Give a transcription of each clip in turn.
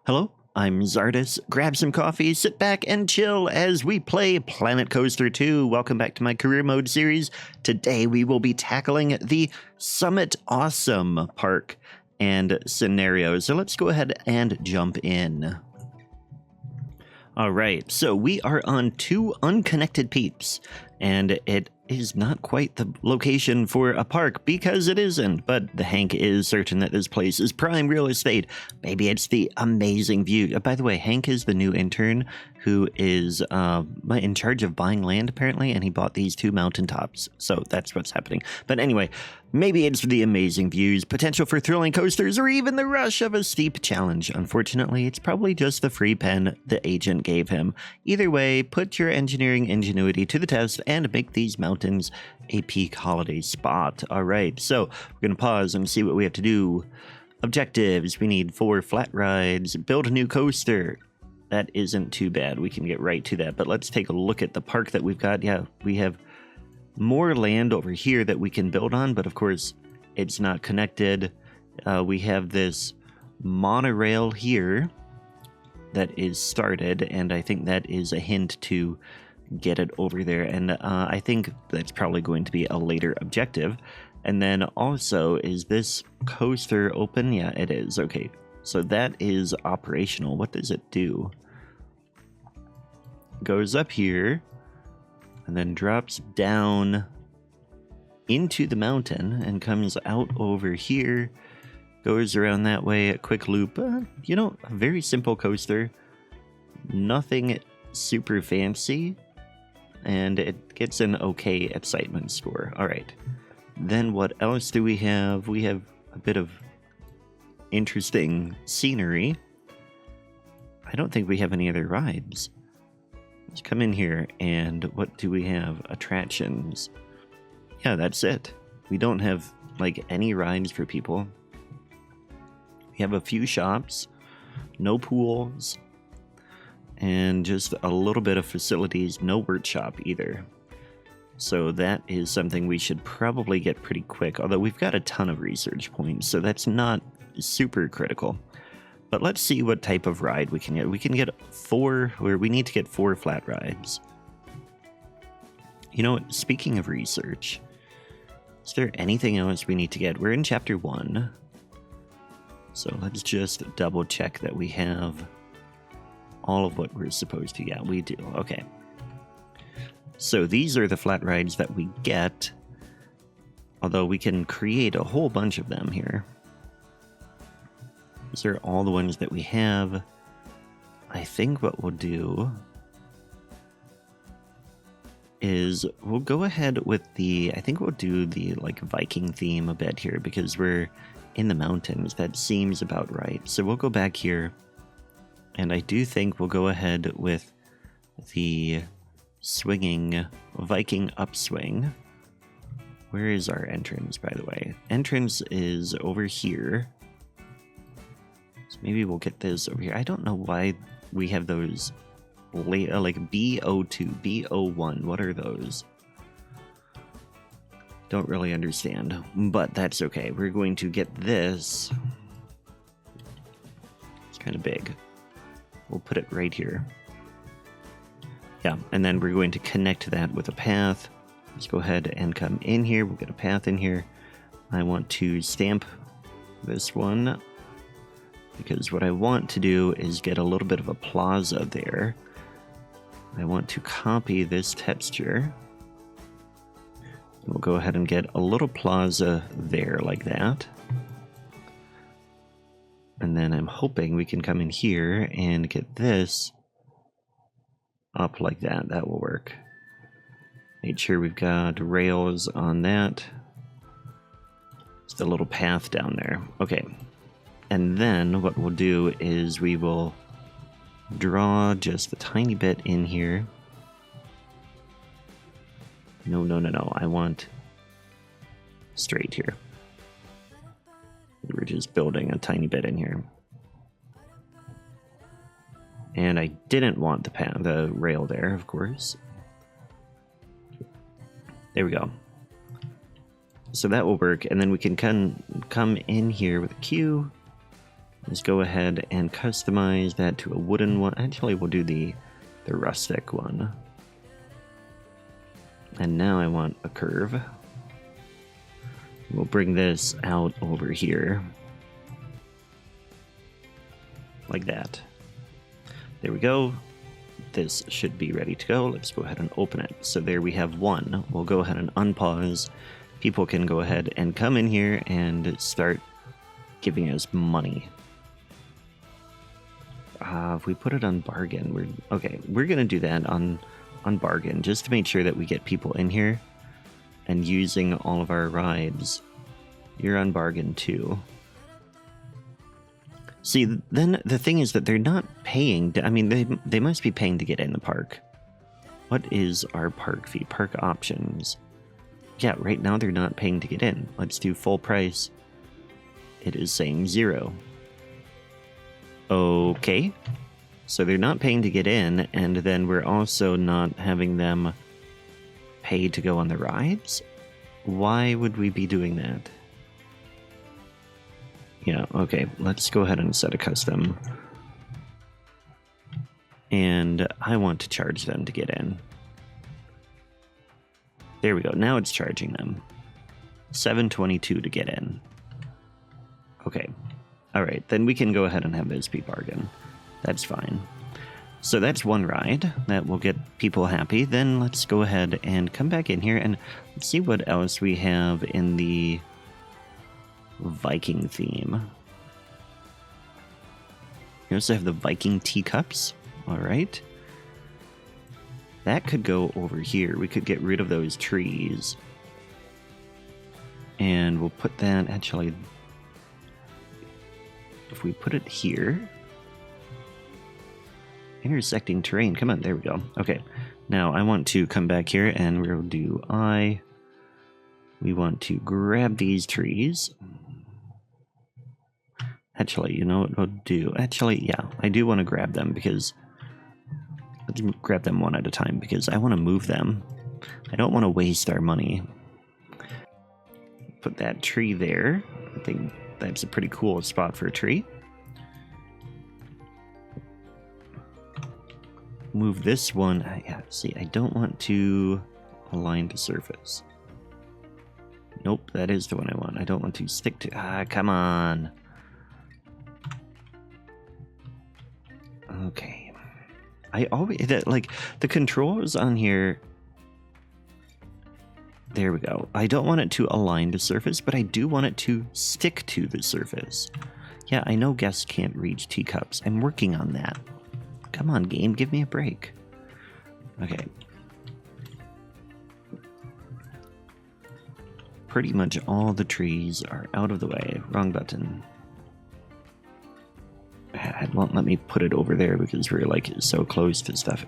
Hello, I'm Czardus. Grab some coffee, sit back, and chill as we play Planet Coaster 2. Welcome back to my Career Mode series. Today we will be tackling the Summit Awesome Park and scenarios. So let's go ahead and jump in. All right, so we are on two unconnected peeps, and it is not quite the location for a park because it isn't, but the Hank is certain that this place is prime real estate. Maybe it's the amazing view. By the way, Hank is the new intern who is in charge of buying land, apparently, and he bought these two mountaintops, so that's what's happening. But anyway, maybe it's the amazing views, potential for thrilling coasters, or even the rush of a steep challenge. Unfortunately, it's probably just the free pen the agent gave him. Either way, put your engineering ingenuity to the test and make these mountains a peak holiday spot. All right, so we're going to pause and see what we have to do. Objectives: we need 4 flat rides, build a new coaster. That isn't too bad. We can get right to that, but let's take a look at the park that we've got. Yeah, we have more land over here that we can build on, but of course it's not connected. We have this monorail here that is started, and I think that is a hint to get it over there, and I think that's probably going to be a later objective. And then also, is this coaster open? Yeah, it is. Okay, so that is operational. What does it do? Goes up here and then drops down into the mountain and comes out over here, goes around that way, a quick loop. A very simple coaster, nothing super fancy, and it gets an okay excitement score. All right, then what else do we have? We have a bit of interesting scenery. I don't think we have any other rides. Let's come in here, and what do we have? Attractions. Yeah, that's it. We don't have like any rides for people. We have a few shops, no pools, and just a little bit of facilities. No workshop either. So that is something we should probably get pretty quick, although we've got a ton of research points, so that's not super critical. But let's see what type of ride we can get. We can get 4, or we need to get 4 flat rides. You know what, speaking of research, is there anything else we need to get? We're in chapter 1. So let's just double check that we have all of what we're supposed to. Yeah, we do. Okay. So these are the flat rides that we get, although we can create a whole bunch of them here. These are all the ones that we have. I think what we'll do is we'll go ahead with I think we'll do the like Viking theme a bit here because we're in the mountains. That seems about right. So we'll go back here, and I do think we'll go ahead with the swinging Viking upswing. Where is our entrance, by the way? Entrance is over here. So maybe we'll get this over here. I don't know why we have those like B02, B01. What are those? Don't really understand, but that's okay. We're going to get this. It's kind of big. We'll put it right here. Yeah, and then we're going to connect that with a path. Let's go ahead and come in here. We'll get a path in here. I want to stamp this one because what I want to do is get a little bit of a plaza there. I want to copy this texture. We'll go ahead and get a little plaza there like that. And then I'm hoping we can come in here and get this up like that. That will work. Make sure we've got rails on that. It's the little path down there. Okay. And then what we'll do is we will draw just a tiny bit in here. No. I want straight here. We're just building a tiny bit in here. And I didn't want the rail there, of course. There we go. So that will work, and then we can come in here with a Q, Let's go ahead and customize that to a wooden one. Actually, we'll do the rustic one. And now I want a curve. We'll bring this out over here. Like that. There we go. This should be ready to go. Let's go ahead and open it. So there we have one. We'll go ahead and unpause. People can go ahead and come in here and start giving us money. If we put it on bargain, we're gonna do that on bargain just to make sure that we get people in here and using all of our rides. You're on bargain too. See, then the thing is that they're not paying. I mean, they must be paying to get in the park. What is our park fee? Park options. Yeah, right now they're not paying to get in. Let's do full price. It is saying 0. Okay. So they're not paying to get in, and then we're also not having them pay to go on the rides? Why would we be doing that? Yeah, okay, let's go ahead and set a custom. And I want to charge them to get in. There we go, now it's charging them. $7.22 to get in. Okay, alright, then we can go ahead and have this be bargain. That's fine. So that's one ride that will get people happy. Then let's go ahead and come back in here and let's see what else we have in the Viking theme. We also have the Viking teacups. All right. That could go over here. We could get rid of those trees. And we'll put that, actually, if we put it here. Intersecting terrain. Come on, there we go. Okay. Now I want to come back here and we'll do we want to grab these trees. Actually, you know what we'll do? Actually, yeah, I do want to grab them because let's grab them one at a time because I want to move them. I don't want to waste our money. Put that tree there. I think that's a pretty cool spot for a tree. Move this one. Yeah, see, I don't want to align to surface. Nope, that is the one I want. I don't want to stick to. Come on. Okay. I always like the controls on here. There we go. I don't want it to align to surface, but I do want it to stick to the surface. Yeah, I know guests can't reach teacups. I'm working on that. Come on, game, give me a break. Okay. Pretty much all the trees are out of the way. Wrong button. It won't let me put it over there because we're like so close to stuff.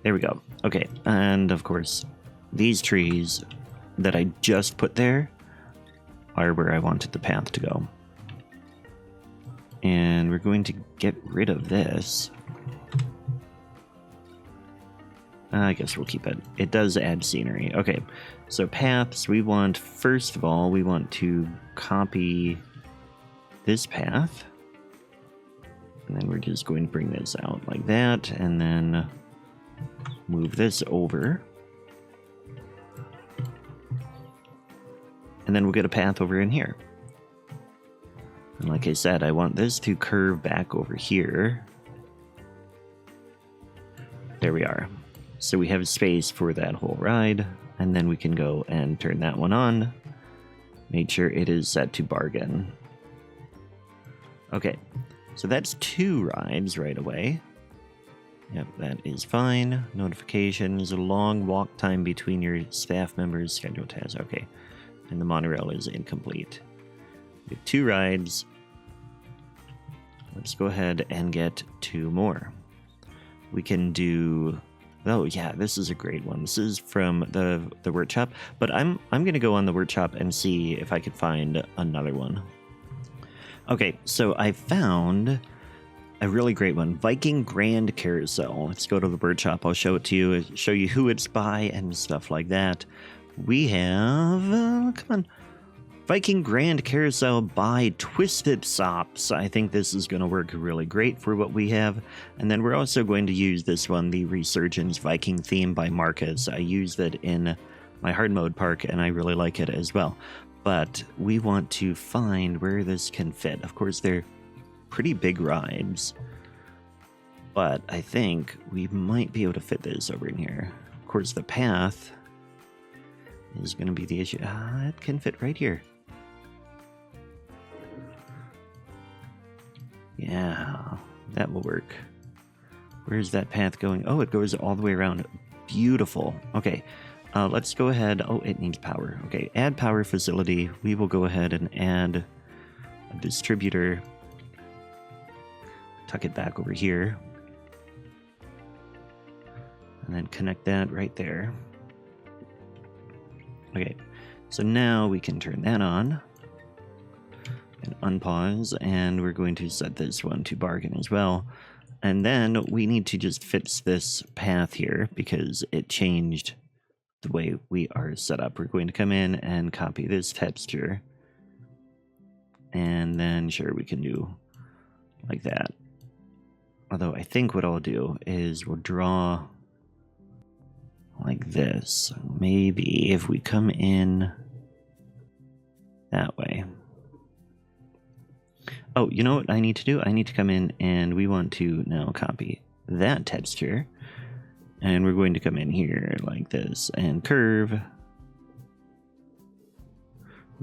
There we go. Okay, and of course, these trees that I just put there are where I wanted the path to go. And we're going to get rid of this. I guess we'll keep it. It does add scenery. Okay, so paths, we want, first of all, we want to copy this path. And then we're just going to bring this out like that, and then move this over. And then we'll get a path over in here. And like I said, I want this to curve back over here. There we are. So we have space for that whole ride, and then we can go and turn that one on. Make sure it is set to bargain. Okay, so that's 2 rides right away. Yep, that is fine. Notifications, a long walk time between your staff members, scheduled tasks. Okay, and the monorail is incomplete. We have 2 rides. Let's go ahead and get 2 more. We can do... Oh yeah, this is a great one. This is from the workshop, but I'm gonna go on the workshop and see if I could find another one. Okay, so I found a really great one, Viking Grand Carousel. Let's go to the workshop. I'll show it to you, show you who it's by and stuff like that. We have, come on, Viking Grand Carousel by Twisted Sops. I think this is going to work really great for what we have. And then we're also going to use this one, the Resurgence Viking theme by Marcus. I used it in my hard mode park and I really like it as well. But we want to find where this can fit. Of course, they're pretty big rides. But I think we might be able to fit this over in here. Of course, the path is going to be the issue. It can fit right here. Yeah, that will work. Where's that path going? Oh, it goes all the way around. Beautiful. Okay, let's go ahead. Oh, it needs power. Okay, add power facility. We will go ahead and add a distributor. Tuck it back over here. And then connect that right there. Okay, so now we can turn that on. And unpause, and we're going to set this one to bargain as well. And then we need to just fix this path here because it changed the way we are set up. We're going to come in and copy this texture. And then sure, we can do like that. Although I think what I'll do is we'll draw like this. Maybe if we come in that way. Oh, you know what I need to do? I need to come in and we want to now copy that texture. And we're going to come in here like this and curve. We'll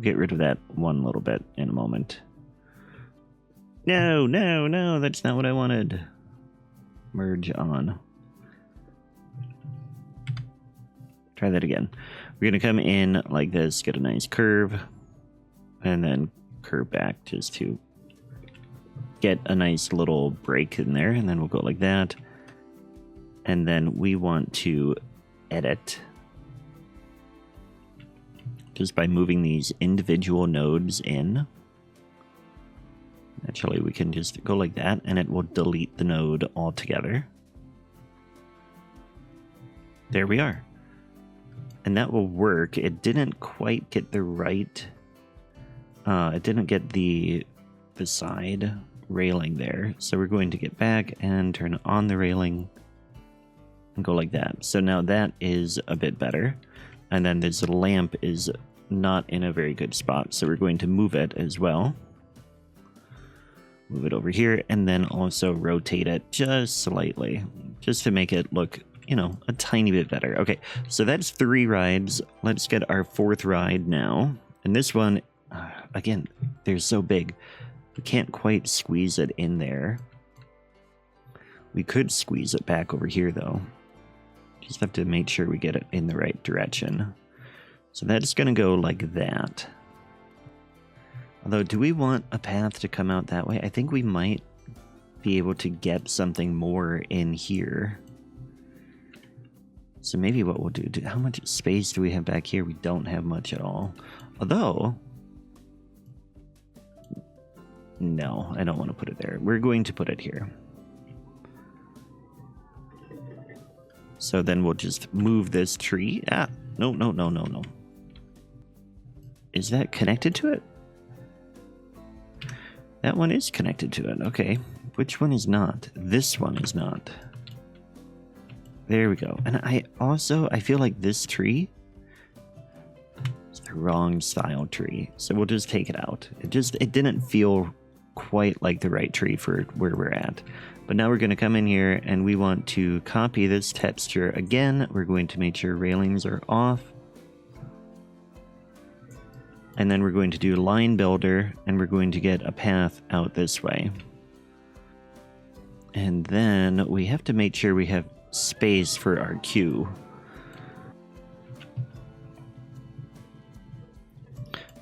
get rid of that one little bit in a moment. No, no, no, that's not what I wanted. Merge on. Try that again. We're going to come in like this, get a nice curve, and then curve back just to get a nice little break in there, and then we'll go like that. And then we want to edit just by moving these individual nodes in. Actually, we can just go like that, and it will delete the node altogether. There we are. And that will work. It didn't quite get the right... it didn't get the side railing there. So we're going to get back and turn on the railing and go like that. So now that is a bit better. And then this lamp is not in a very good spot. So we're going to move it as well. Move it over here and then also rotate it just slightly, just to make it look, you know, a tiny bit better. Okay, so that's 3 rides. Let's get our 4th ride now. And this one, again, they're so big. We can't quite squeeze it in there. We could squeeze it back over here, though. Just have to make sure we get it in the right direction. So that's going to go like that. Although, do we want a path to come out that way? I think we might be able to get something more in here. So maybe what we'll do, how much space do we have back here? We don't have much at all. Although, no, I don't want to put it there. We're going to put it here. So then we'll just move this tree. Ah, no, no, no, no, no. Is that connected to it? That one is connected to it. Okay. Which one is not? This one is not. There we go. And I feel like this tree is the wrong style tree. So we'll just take it out. It didn't feel quite like the right tree for where we're at. But now we're going to come in here and we want to copy this texture again. We're going to make sure railings are off. And then we're going to do line builder and we're going to get a path out this way. And then we have to make sure we have space for our queue.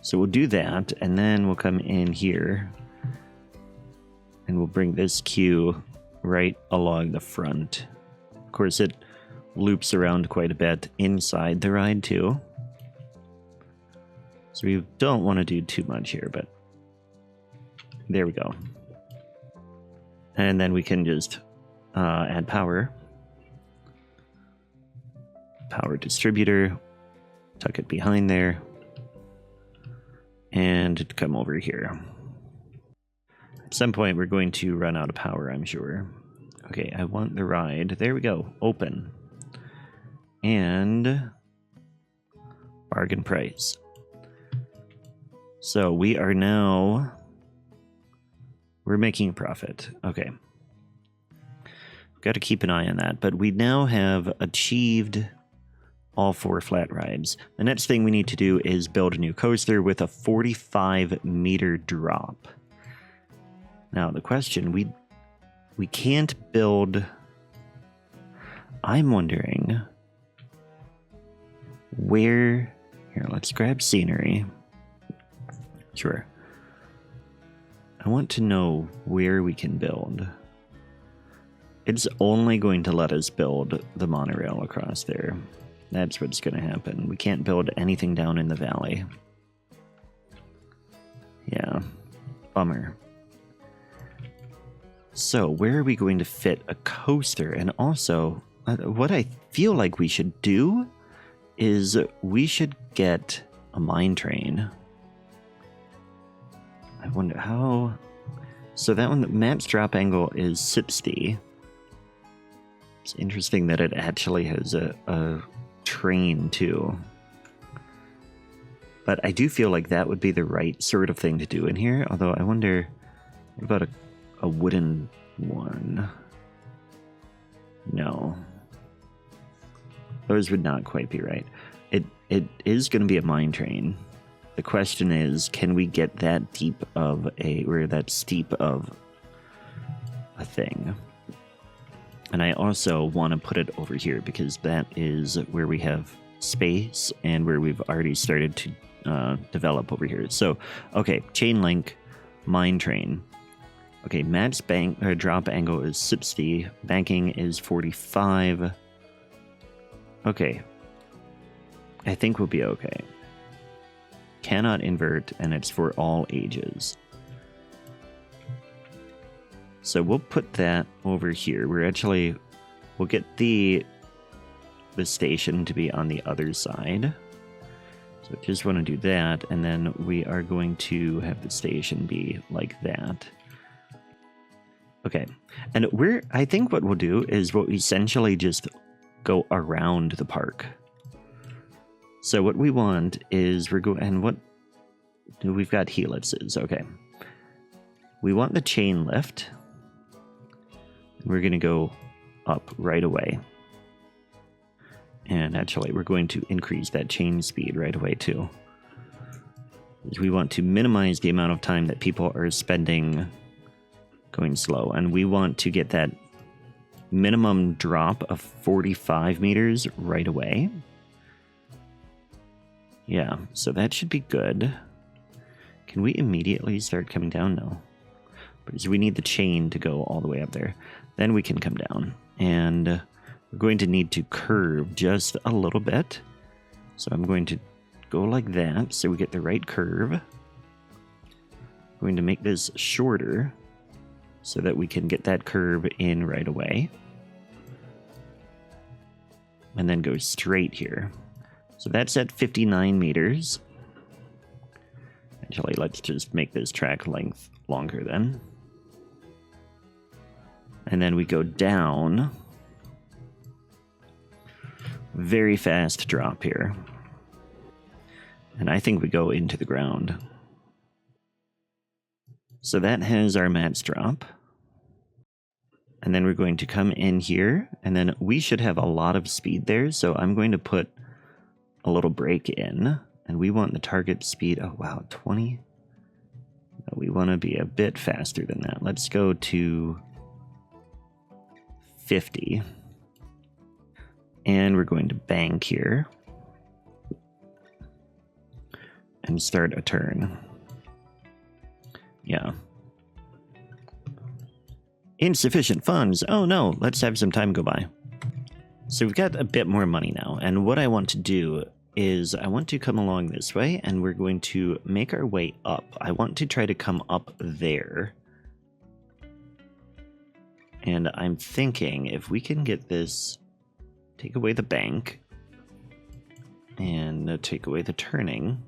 So we'll do that and then we'll come in here and we'll bring this queue right along the front. Of course, it loops around quite a bit inside the ride too. So we don't want to do too much here, but there we go. And then we can just add power. Power distributor. Tuck it behind there. and come over here. At some point, we're going to run out of power, I'm sure. Okay, I want the ride. There we go. Open. And bargain price. So we are now... We're making a profit. Okay. Got to keep an eye on that. But we now have achieved all 4 flat rides. The next thing we need to do is build a new coaster with a 45-meter drop. Now, the question, we can't build... I'm wondering where... Here, let's grab scenery. Sure. I want to know where we can build. It's only going to let us build the monorail across there. That's what's going to happen. We can't build anything down in the valley. Yeah. Bummer. So, where are we going to fit a coaster? And also, what I feel like we should do is we should get a mine train. I wonder how... So that one, the map's drop angle is 60. It's interesting that it actually has a train, too. But I do feel like that would be the right sort of thing to do in here. Although, I wonder... What about a wooden one? No. Those would not quite be right. It is going to be a mine train. The question is, can we get that deep of or that steep of a thing? And I also want to put it over here because that is where we have space and where we've already started to develop over here. So, okay, chain link, mine train. Okay, max drop angle is 60, banking is 45. Okay, I think we'll be okay. Cannot invert, and it's for all ages. So we'll put that over here. We'll get the station to be on the other side. So just want to do that, and then we are going to have the station be like that. Okay, and I think what we'll do is we'll essentially just go around the park. So what we want is we've got helices, okay. We want the chain lift. We're going to go up right away. And actually, we're going to increase that chain speed right away, too. We want to minimize the amount of time that people are spending going slow. And we want to get that minimum drop of 45 meters right away. Yeah, so that should be good. Can we immediately start coming down? No. Because we need the chain to go all the way up there. Then we can come down. And we're going to need to curve just a little bit. So I'm going to go like that so we get the right curve. I'm going to make this shorter so that we can get that curve in right away. And then go straight here. So that's at 59 meters. Actually, let's just make this track length longer then. And then we go down. Very fast drop here. And I think we go into the ground. So that has our max drop. And then we're going to come in here. And then we should have a lot of speed there. So I'm going to put a little brake in. And we want the target speed. Oh, wow, 20. We want to be a bit faster than that. Let's go to 50. And we're going to bank here. And start a turn. Yeah. Insufficient funds. Oh no, let's have some time go by. So we've got a bit more money now. And what I want to do is I want to come along this way and we're going to make our way up. I want to try to come up there. And I'm thinking if we can get this, take away the bank and take away the turning.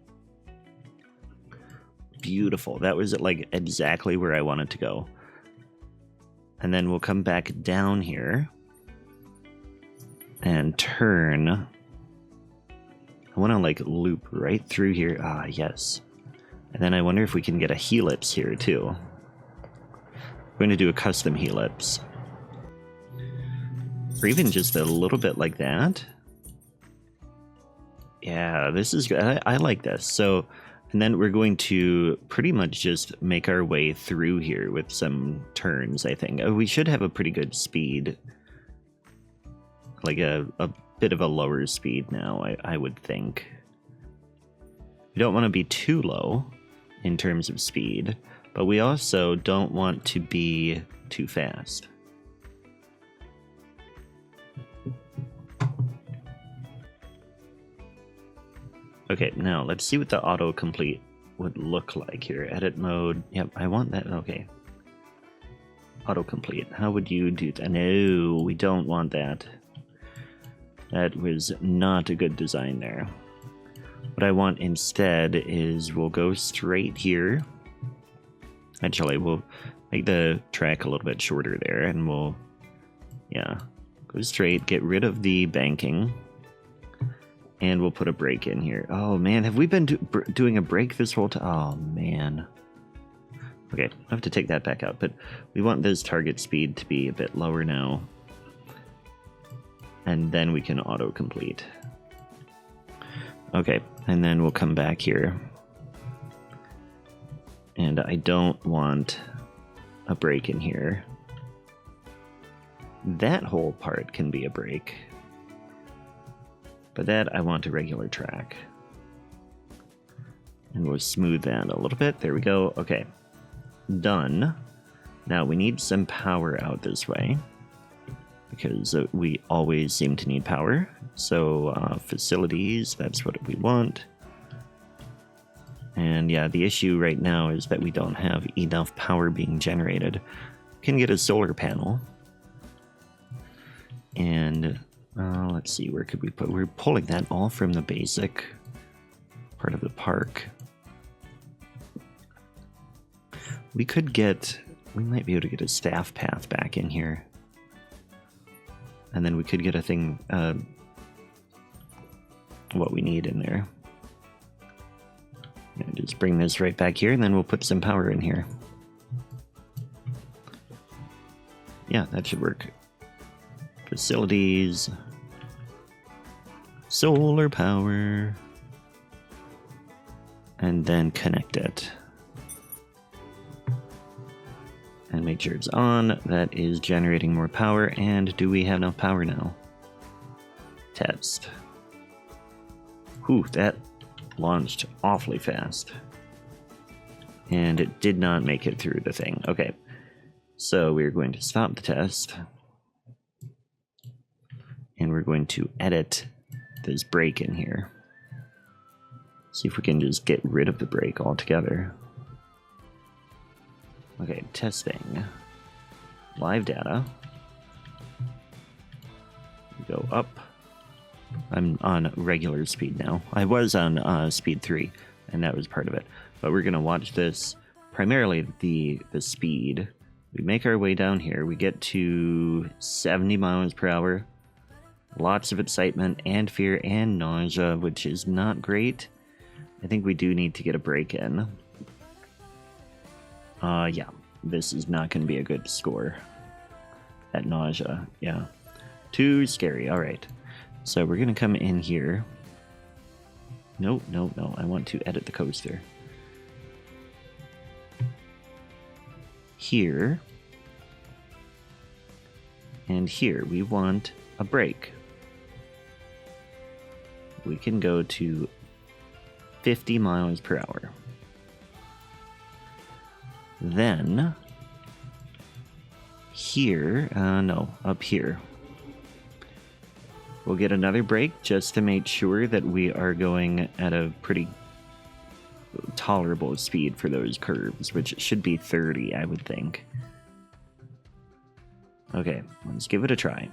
beautiful. That was like exactly where I wanted to go. And then we'll come back down here and turn. I want to like loop right through here. Ah, yes. And then I wonder if we can get a helix here too. I'm going to do a custom helix. Or even just a little bit like that. Yeah, this is good. I like this. So, and then we're going to pretty much just make our way through here with some turns, I think. We should have a pretty good speed. Like a bit of a lower speed now, I would think. We don't want to be too low in terms of speed, but we also don't want to be too fast. Okay, now let's see what the autocomplete would look like here. Edit mode. Yep, I want that. Okay. Autocomplete. How would you do that? No, we don't want that. That was not a good design there. What I want instead is we'll go straight here. Actually, we'll make the track a little bit shorter there, and we'll, yeah, go straight, get rid of the banking. And we'll put a brake in here. Oh, man. Have we been doing a brake this whole time? Oh, man. Okay. I have to take that back out. But we want this target speed to be a bit lower now. And then we can auto-complete. Okay. And then we'll come back here. And I don't want a brake in here. That whole part can be a brake. But that, I want a regular track. And we'll smooth that a little bit. There we go. Okay. Done. Now, we need some power out this way. Because we always seem to need power. So, facilities, that's what we want. And yeah, the issue right now is that we don't have enough power being generated. We can get a solar panel. And... let's see, where could we put... We're pulling that all from the basic part of the park. We could get... We might be able to get a staff path back in here. And then we could get a thing... what we need in there. And just bring this right back here, and then we'll put some power in here. Yeah, that should work. Facilities, solar power, and then connect it. And make sure it's on. That is generating more power. And do we have enough power now? Test. Whew, that launched awfully fast. And it did not make it through the thing. Okay, so we're going to stop the test. And we're going to edit this brake in here. See if we can just get rid of the brake altogether. Okay, testing. Live data. Go up. I'm on regular speed now. I was on speed 3, and that was part of it. But we're going to watch this, primarily the speed. We make our way down here. We get to 70 miles per hour. Lots of excitement and fear and nausea, which is not great. I think we do need to get a break in. Yeah. This is not going to be a good score. At nausea, yeah. Too scary, alright. So we're going to come in here. No, no, no. I want to edit the coaster. Here. And here we want a break. We can go to 50 miles per hour. Then, here, no, up here. We'll get another break just to make sure that we are going at a pretty tolerable speed for those curves, which should be 30, I would think. Okay, let's give it a try.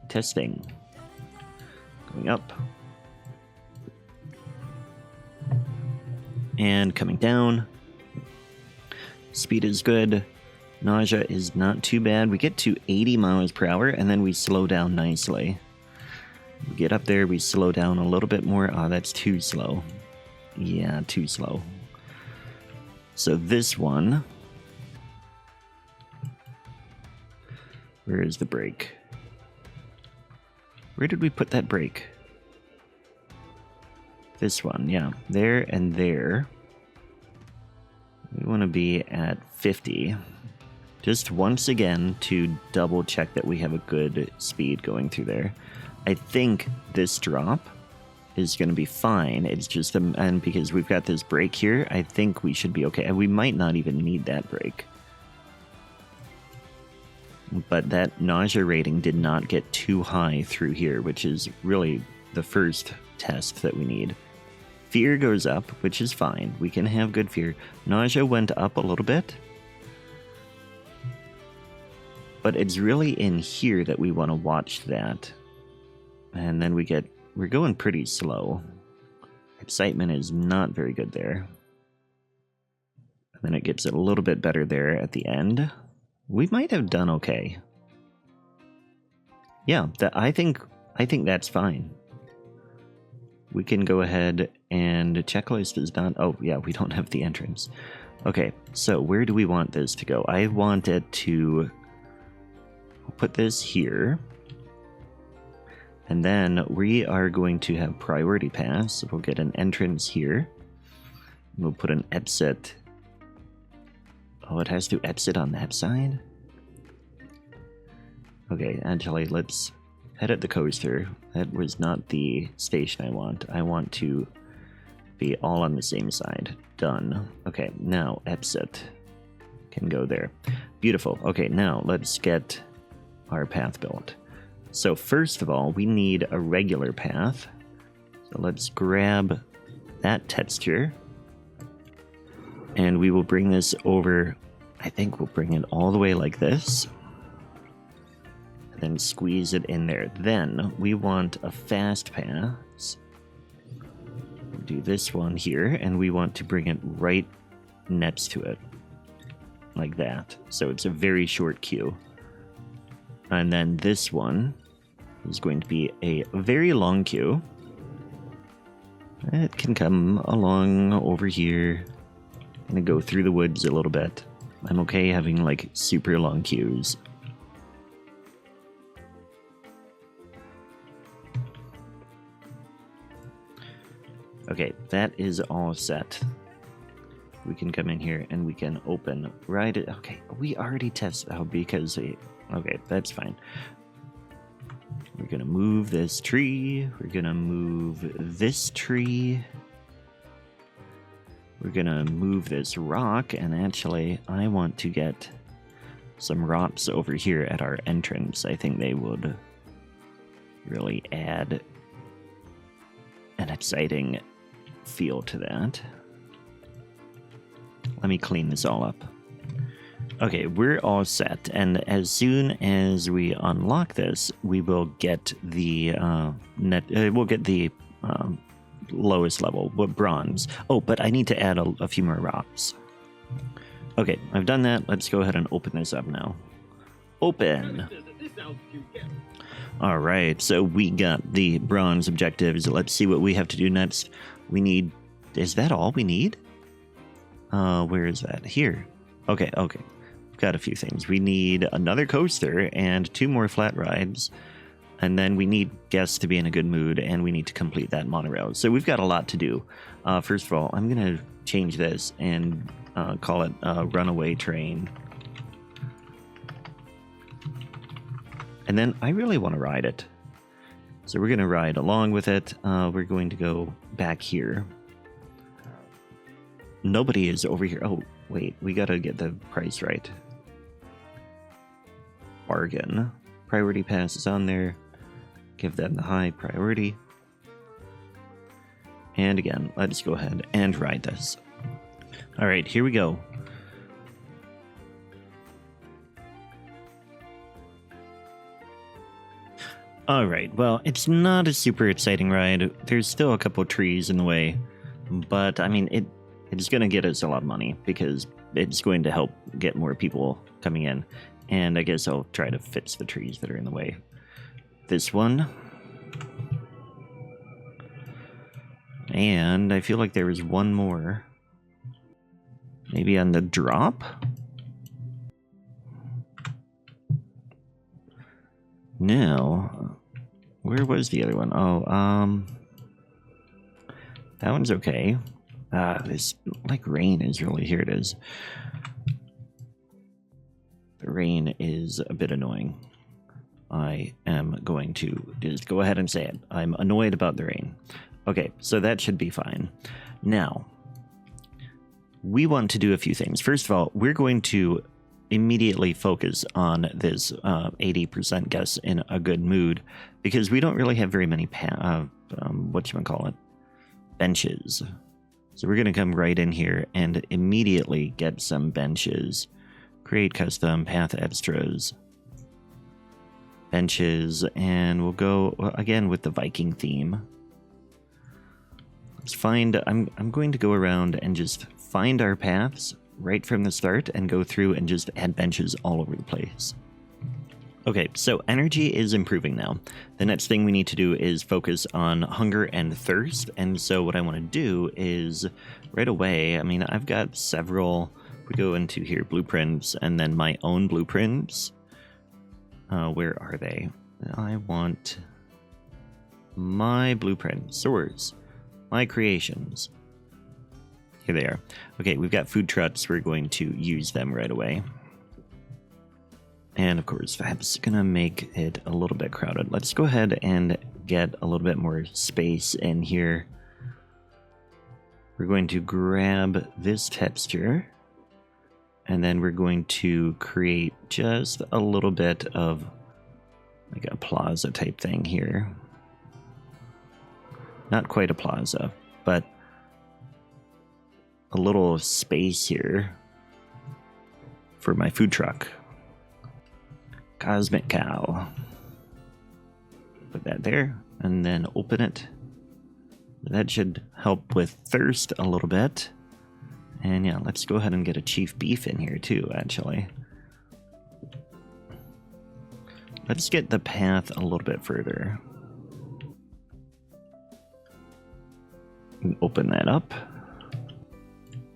Testing. Going up. And coming down. Speed is good. Nausea is not too bad. We get to 80 miles per hour, and then we slow down nicely. We get up there, we slow down a little bit more. Oh, that's too slow. Yeah, too slow. So this one... Where is the brake? Where did we put that brake? This one, yeah. There and there. We want to be at 50. Just once again to double check that we have a good speed going through there. I think this drop is going to be fine. It's just, and because we've got this brake here, I think we should be okay. And we might not even need that brake. But that nausea rating did not get too high through here, which is really the first test that we need. Fear goes up, which is fine. We can have good fear. Nausea went up a little bit. But it's really in here that we want to watch that. And then we're going pretty slow. Excitement is not very good there. And then it gets a little bit better there at the end. We might have done okay. Yeah, I think that's fine. We can go ahead and checklist is done. Oh, yeah, we don't have the entrance. Okay, so where do we want this to go? I want it to put this here. And then we are going to have priority pass. So we'll get an entrance here. We'll put an exit. Oh, it has to exit on that side? Okay, actually, let's head at the coaster. That was not the station I want. I want to be all on the same side. Done. Okay, now exit can go there. Beautiful. Okay, now let's get our path built. So first of all, we need a regular path. So let's grab that texture. And we will bring this over. I think we'll bring it all the way like this. And then squeeze it in there. Then we want a fast pass. We'll do this one here. And we want to bring it right next to it. Like that. So it's a very short queue. And then this one is going to be a very long queue. It can come along over here. And go through the woods a little bit. I'm okay having like super long queues. Okay, that is all set. We can come in here and we can open right. Okay, we already tested out because okay, that's fine. We're gonna move this tree. We're gonna move this tree. We're gonna move this rock, and actually, I want to get some rocks over here at our entrance. I think they would really add an exciting feel to that. Let me clean this all up. Okay, we're all set, and as soon as we unlock this, we will get the lowest level, bronze. Oh, but I need to add a few more rocks. Okay, I've done that. Let's go ahead and open this up now. Open. All right, so we got the bronze objectives. Let's see what we have to do next. We need... Is that all we need? Where is that? Here. Okay. We've got a few things. We need another coaster and 2 more flat rides. And then we need guests to be in a good mood, and we need to complete that monorail. So we've got a lot to do. First of all, I'm going to change this and call it Runaway Train. And then I really want to ride it. So we're going to ride along with it. We're going to go back here. Nobody is over here. Oh, wait. We got to get the price right. Bargain. Priority pass is on there. Give them the high priority. And again, let's go ahead and ride this. All right, here we go. All right, well, it's not a super exciting ride. There's still a couple trees in the way, but I mean, it's going to get us a lot of money because it's going to help get more people coming in. And I guess I'll try to fix the trees that are in the way. This one. And I feel like there was one more. Maybe on the drop? No. Where was the other one? Oh, that one's okay. This, like, rain is really... Here it is. The rain is a bit annoying. I am going to just go ahead and say it. I'm annoyed about the rain. Okay, so that should be fine. Now, we want to do a few things. First of all, we're going to immediately focus on this 80% guess in a good mood, because we don't really have very many benches. So we're going to come right in here and immediately get some benches. Create custom path extras. Benches, and we'll go again with the Viking theme. Let's find, I'm going to go around and just find our paths right from the start and go through and just add benches all over the place. Okay, so energy is improving now. The next thing we need to do is focus on hunger and thirst. And so what I want to do is right away, I mean, I've got several, we go into here, blueprints, and then my own blueprints. Where are they? I want my blueprint source. My creations. Here they are. Okay, we've got food trucks. We're going to use them right away. And of course, that's going to make it a little bit crowded. Let's go ahead and get a little bit more space in here. We're going to grab this texture. And then we're going to create just a little bit of like a plaza type thing here. Not quite a plaza, but a little space here for my food truck. Cosmic Cow. Put that there, and then open it. That should help with thirst a little bit. And yeah, let's go ahead and get a chief beef in here too, actually. Let's get the path a little bit further. Open that up.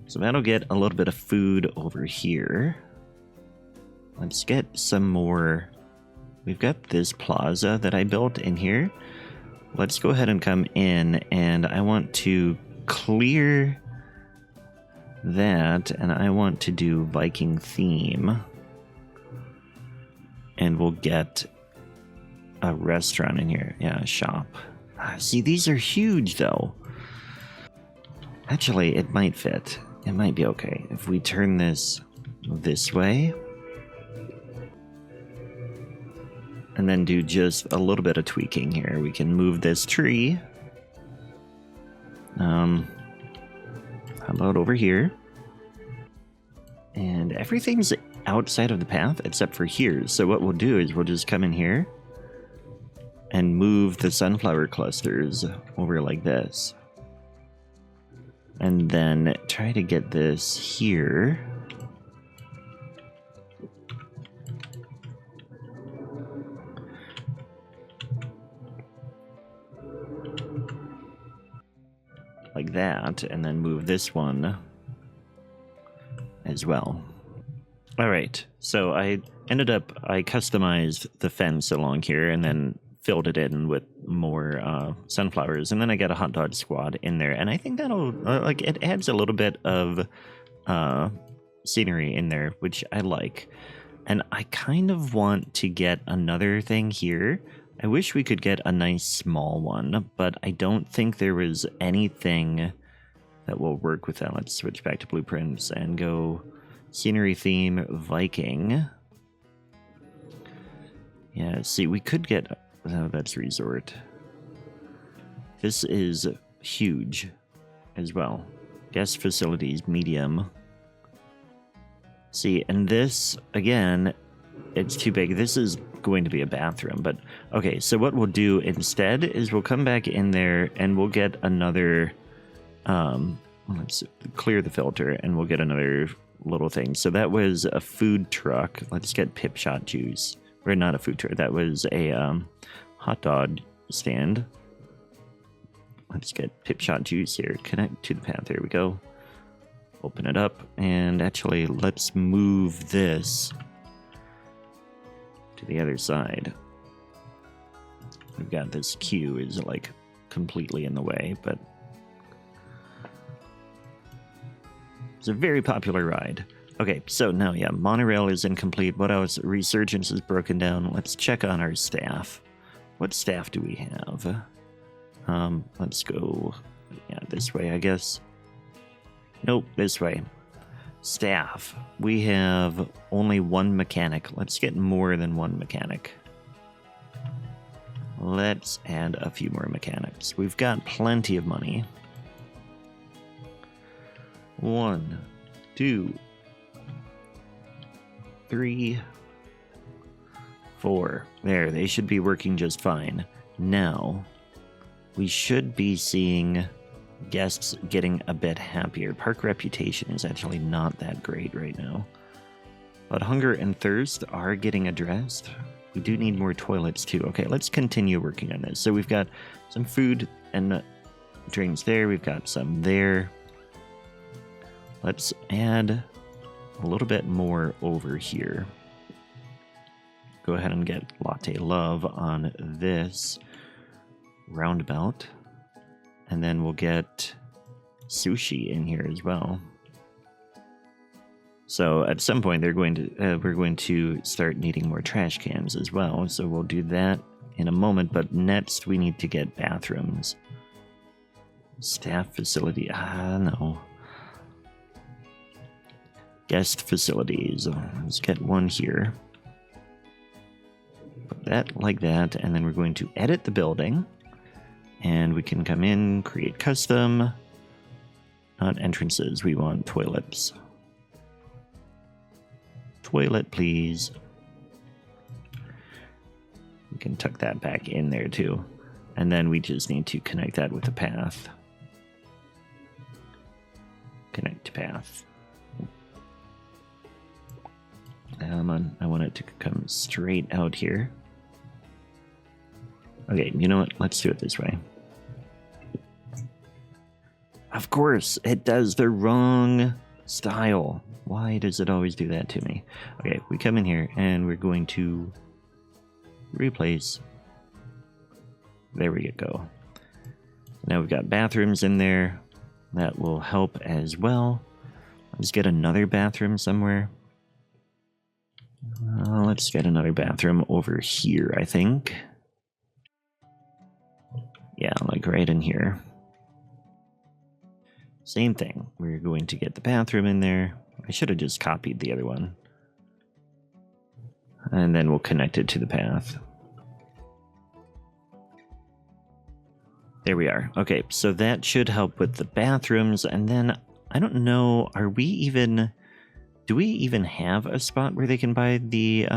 So that'll get a little bit of food over here. Let's get some more. We've got this plaza that I built in here. Let's go ahead and come in, and I want to clear that, and I want to do Viking theme. And we'll get a restaurant in here. Yeah, a shop. See, these are huge, though. Actually, it might fit. It might be okay. If we turn this way, and then do just a little bit of tweaking here. We can move this tree. How about over here? And everything's outside of the path except for here. So what we'll do is we'll just come in here and move the sunflower clusters over like this. And then try to get this here. Like that, and then move this one as well. All right, so I customized the fence along here and then filled it in with more sunflowers, and then I got a hot dog squad in there, and I think that'll it adds a little bit of scenery in there, which I like. And I kind of want to get another thing here. I wish we could get a nice small one, but I don't think there was anything that will work with that. Let's switch back to blueprints and go scenery theme Viking. Yeah, see, we could get... Oh, that's resort. This is huge as well. Guest facilities, medium. See, and this, again, it's too big. This is going to be a bathroom, but okay, so what we'll do instead is we'll come back in there and we'll get another Let's clear the filter and we'll get another little thing. So that was a food truck. Let's get pip shot juice. Or not a food truck. That was a hot dog stand. Let's get pip shot juice here. Connect to the path. There we go. Open it up. And actually, let's move this to the other side. We've got this queue is like completely in the way, but it's a very popular ride. Okay, so now, yeah, monorail is incomplete. What else? Resurgence is broken down. Let's check on our staff. What staff do we have? Let's go, yeah, this way, I guess. Nope, this way. Staff. We have only one mechanic. Let's get more than one mechanic. Let's add a few more mechanics. We've got plenty of money. 1, 2, 3, 4. There, they should be working just fine. Now, we should be seeing guests getting a bit happier. Park reputation is actually not that great right now. But hunger and thirst are getting addressed. We do need more toilets too. Okay, let's continue working on this. So we've got some food and drinks there. We've got some there. Let's add a little bit more over here. Go ahead and get Latte Love on this roundabout. And then we'll get sushi in here as well. So at some point we're going to start needing more trash cans as well. So we'll do that in a moment. But next we need to get bathrooms. Staff facility. No. Guest facilities. Let's get one here. Put that like that. And then we're going to edit the building. And we can come in, create custom. Not entrances. We want toilets. Toilet, please. We can tuck that back in there too. And then we just need to connect that with the path. Connect to path. I want it to come straight out here. Okay, you know what? Let's do it this way. Of course, it does the wrong style. Why does it always do that to me? Okay, we come in here and we're going to replace. There we go. Now we've got bathrooms in there. That will help as well. Let's get another bathroom somewhere. Let's get another bathroom over here, I think. Yeah, like right in here. Same thing. We're going to get the bathroom in there. I should have just copied the other one. And then we'll connect it to the path. There we are. Okay, so that should help with the bathrooms. And then, I don't know, do we even have a spot where they can buy the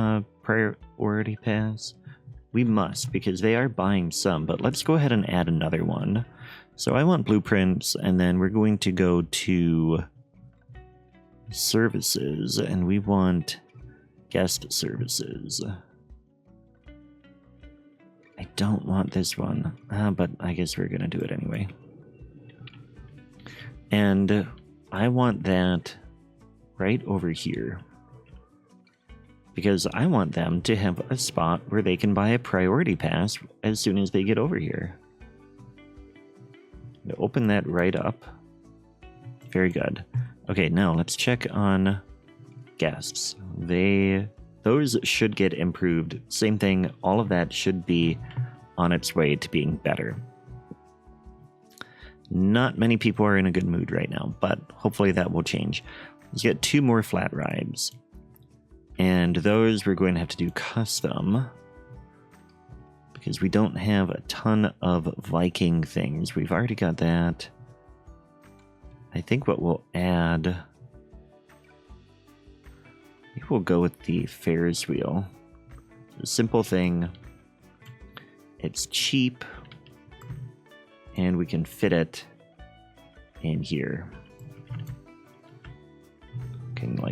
priority pass? We must, because they are buying some, but let's go ahead and add another one. So I want blueprints, and then we're going to go to services, and we want guest services. I don't want this one, but I guess we're going to do it anyway. And I want that right over here, because I want them to have a spot where they can buy a priority pass as soon as they get over here. Open that right up. Very good. Okay, now let's check on guests. Those should get improved. Same thing, all of that should be on its way to being better. Not many people are in a good mood right now, but hopefully that will change. Let's get 2 more flat rides. And those we're going to have to do custom, because we don't have a ton of Viking things. We've already got that. I think what we'll add, I think we'll go with the Ferris wheel. It's a simple thing. It's cheap, and we can fit it in here.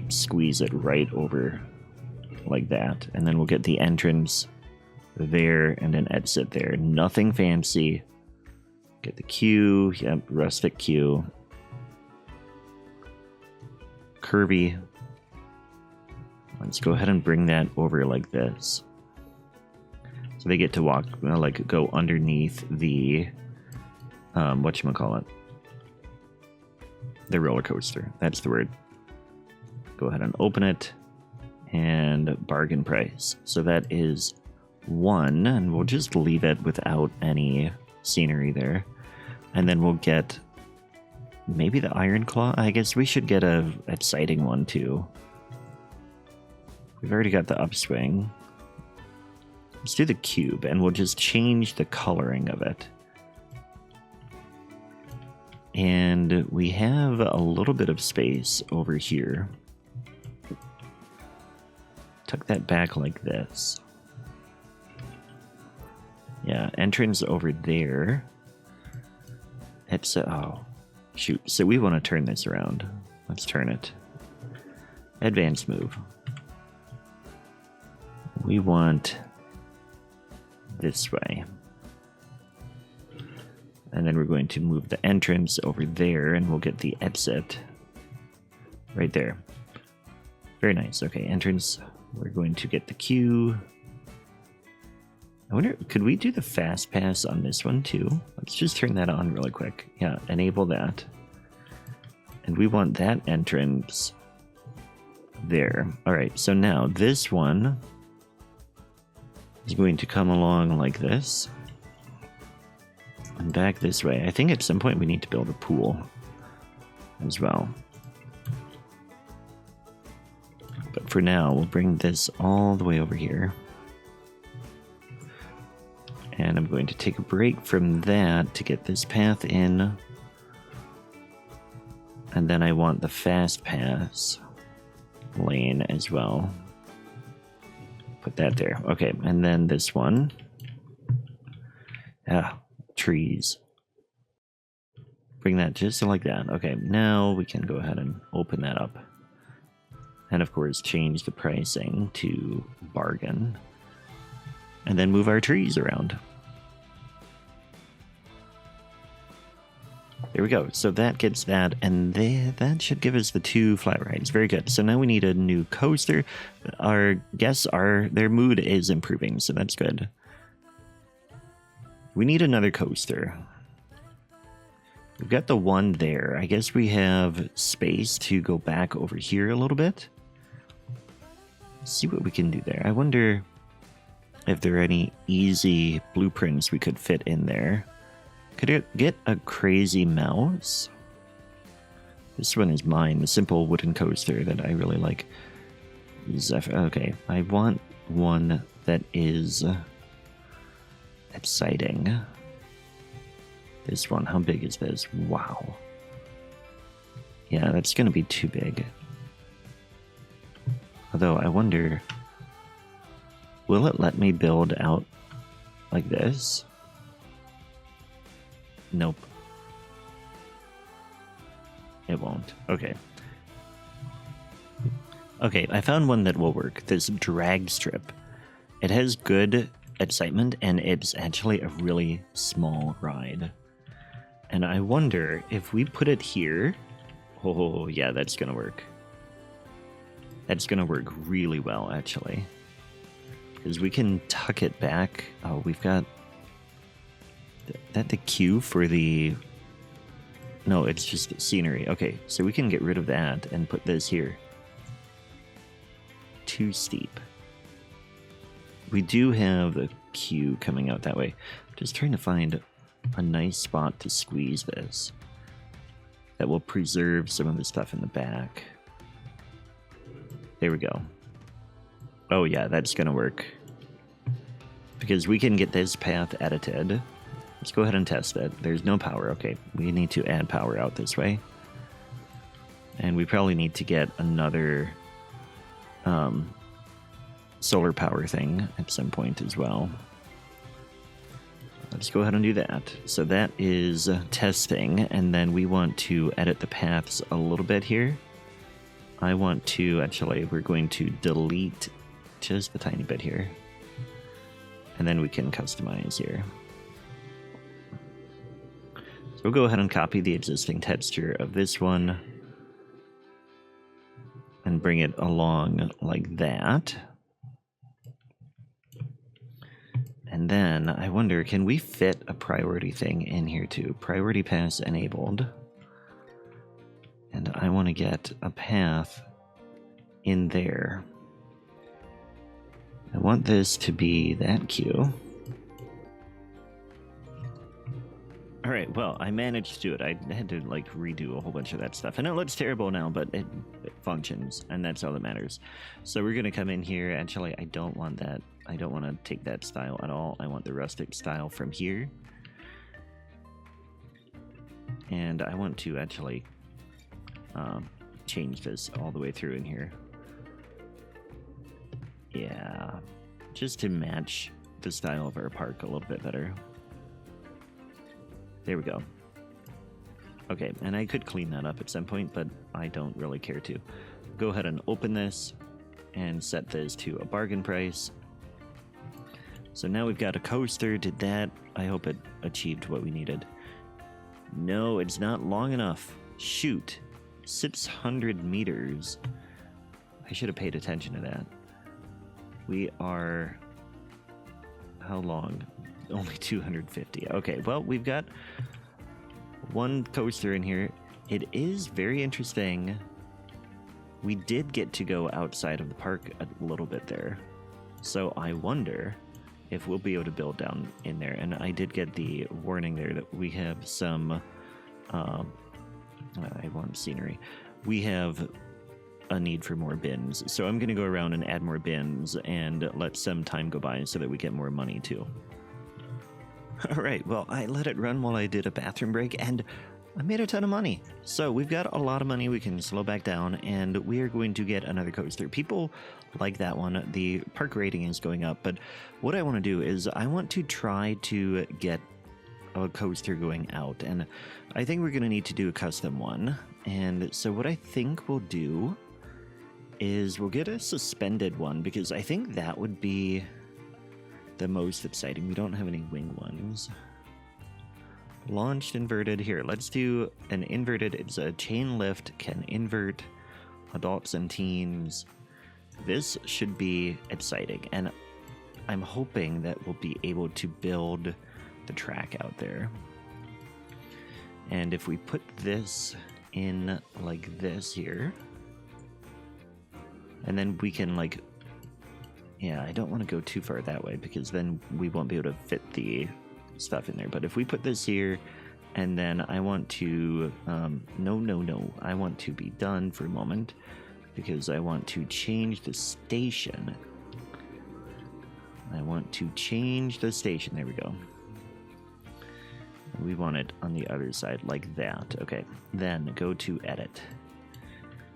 squeeze it right over like that. And then we'll get the entrance there and an exit there. Nothing fancy. Get the queue. Yep, rustic queue. Curvy. Let's go ahead and bring that over like this. So they get to walk, like, go underneath the, whatchamacallit? The roller coaster. That's the word. Go ahead and open it. And bargain price. So that is 1, and we'll just leave it without any scenery there. And then we'll get maybe the Iron Claw. I guess we should get a exciting one too. We've already got the upswing. Let's do the cube, and we'll just change the coloring of it. And we have a little bit of space over here. Tuck that back like this. Yeah, entrance over there. It's, oh, shoot. So we want to turn this around. Let's turn it. Advanced move. We want this way. And then we're going to move the entrance over there, and we'll get the exit right there. Very nice. Okay, entrance. We're going to get the queue. I wonder, could we do the fast pass on this one too? Let's just turn that on really quick. Yeah, enable that. And we want that entrance there. All right, so now this one is going to come along like this. And back this way. I think at some point we need to build a pool as well. But for now, we'll bring this all the way over here. And I'm going to take a break from that to get this path in. And then I want the fast pass lane as well. Put that there. Okay, and then this one. Trees. Bring that just like that. Okay, now we can go ahead and open that up. And of course, change the pricing to bargain. And then move our trees around. There we go. So that gets that, and that should give us the 2 flat rides. Very good. So now we need a new coaster. Our guests their mood is improving, so that's good. We need another coaster. We've got the one there. I guess we have space to go back over here a little bit. Let's see what we can do there. I wonder if there are any easy blueprints we could fit in there. Could I get a crazy mouse? This one is mine, the simple wooden coaster that I really like. Okay, I want one that is exciting. This one, how big is this? Wow. Yeah, that's gonna be too big. Although, I wonder, will it let me build out like this? Nope. It won't. Okay. Okay, I found one that will work. This drag strip. It has good excitement, and it's actually a really small ride. And I wonder if we put it here. Oh, yeah, that's gonna work. That's gonna work really well, actually. Because we can tuck it back. Oh, we've got... that the queue for the... No, it's just scenery. Okay, so we can get rid of that and put this here. Too steep. We do have the queue coming out that way. Just trying to find a nice spot to squeeze this. That will preserve some of the stuff in the back. There we go. Oh yeah, that's gonna work. Because we can get this path edited. Let's go ahead and test it. There's no power. Okay, we need to add power out this way. And we probably need to get another solar power thing at some point as well. Let's go ahead and do that. So that is testing, and then we want to edit the paths a little bit here. I want to, actually, we're going to delete just a tiny bit here. And then we can customize here. So we'll go ahead and copy the existing texture of this one and bring it along like that. And then I wonder, can we fit a priority thing in here too? Priority pass enabled. And I want to get a path in there. I want this to be that queue. Alright, well, I managed to do it. I had to, like, redo a whole bunch of that stuff. I know it looks terrible now, but it functions, and that's all that matters. So we're going to come in here. Actually, I don't want that. I don't want to take that style at all. I want the rustic style from here. And I want to actually change this all the way through in here. Yeah, just to match the style of our park a little bit better. There we go. Okay, and I could clean that up at some point, but I don't really care to. Go ahead and open this and set this to a bargain price. So now we've got a coaster. Did that? I hope it achieved what we needed. No, it's not long enough. Shoot. 600 meters. I should have paid attention to that. We are... How long? Only 250. Okay, well, we've got one coaster in here. It is very interesting. We did get to go outside of the park a little bit there. So I wonder if we'll be able to build down in there. And I did get the warning there that we have some... I want scenery. We have a need for more bins. So I'm going to go around and add more bins and let some time go by so that we get more money too. All right, well, I let it run while I did a bathroom break, and I made a ton of money. So we've got a lot of money. We can slow back down, and we are going to get another coaster. People like that one. The park rating is going up, but what I want to do is I want to try to get a coaster going out, and I think we're going to need to do a custom one. And so what I think we'll do is we'll get a suspended one, because I think that would be the most exciting. We don't have any wing ones. Launched inverted. Here, let's do an inverted. It's a chain lift, can invert adults and teens. This should be exciting, and I'm hoping that we'll be able to build the track out there. And if we put this in like this here, and then we can, like, yeah, I don't want to go too far that way, because then we won't be able to fit the stuff in there. But if we put this here, and then I want to, no, I want to be done for a moment, because I want to change the station. I want to change the station. There we go. We want it on the other side like that. Okay, then go to edit.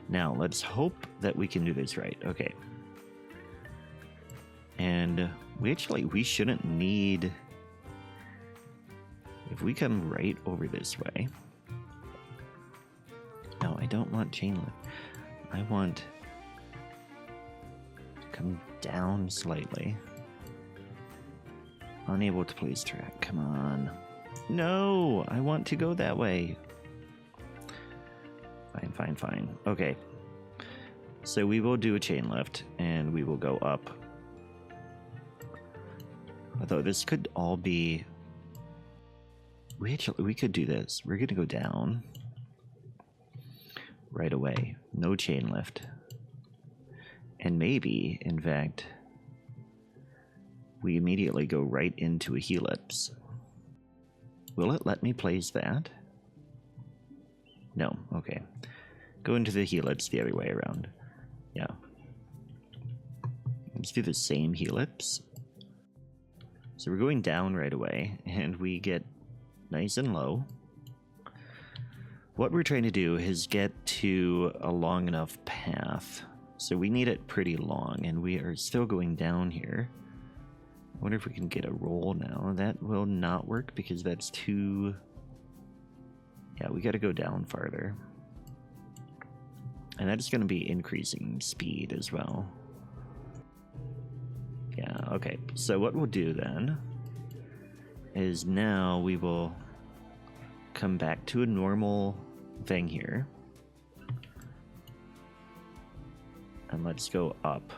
Now, let's hope that we can do this right. Okay. And we shouldn't need... If we come right over this way... No, I don't want chain lift. I want to come down slightly. Unable to place track. Come on. No, I want to go that way. Fine. Okay. So we will do a chain lift, and we will go up. Although this could all be... We could do this. We're going to go down right away. No chain lift. And maybe, in fact, we immediately go right into a helix. Will it let me place that? No, okay. Go into the helix the other way around. Yeah. Let's do the same helix. So we're going down right away, and we get nice and low. What we're trying to do is get to a long enough path. So we need it pretty long, and we are still going down here. I wonder if we can get a roll now. That will not work because that's too... Yeah, we got to go down farther. And that is going to be increasing speed as well. Yeah, okay. So what we'll do then is now we will come back to a normal thing here. And let's go up.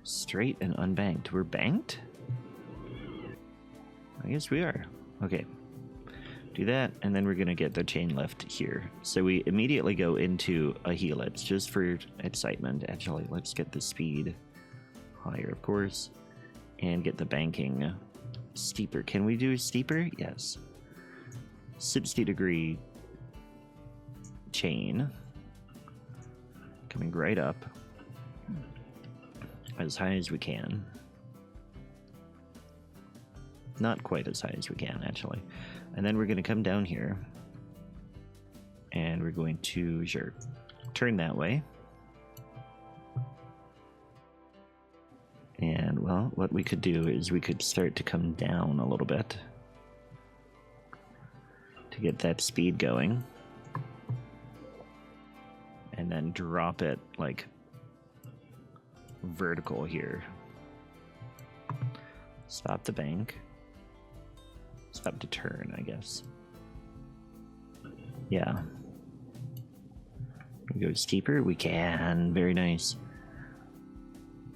Straight and unbanked. We're banked? I guess we are. Okay. Do that, and then we're going to get the chain lift here. So we immediately go into a helix just for excitement. Actually, let's get the speed higher, of course, and get the banking steeper. Can we do steeper? Yes. 60-degree chain coming right up as high as we can. Not quite as high as we can, actually. And then we're going to come down here and we're going to turn that way. And well, what we could do is we could start to come down a little bit to get that speed going, and then drop it like vertical here. Stop the bank. Stop to turn, I guess. Yeah. We go steeper? We can. Very nice.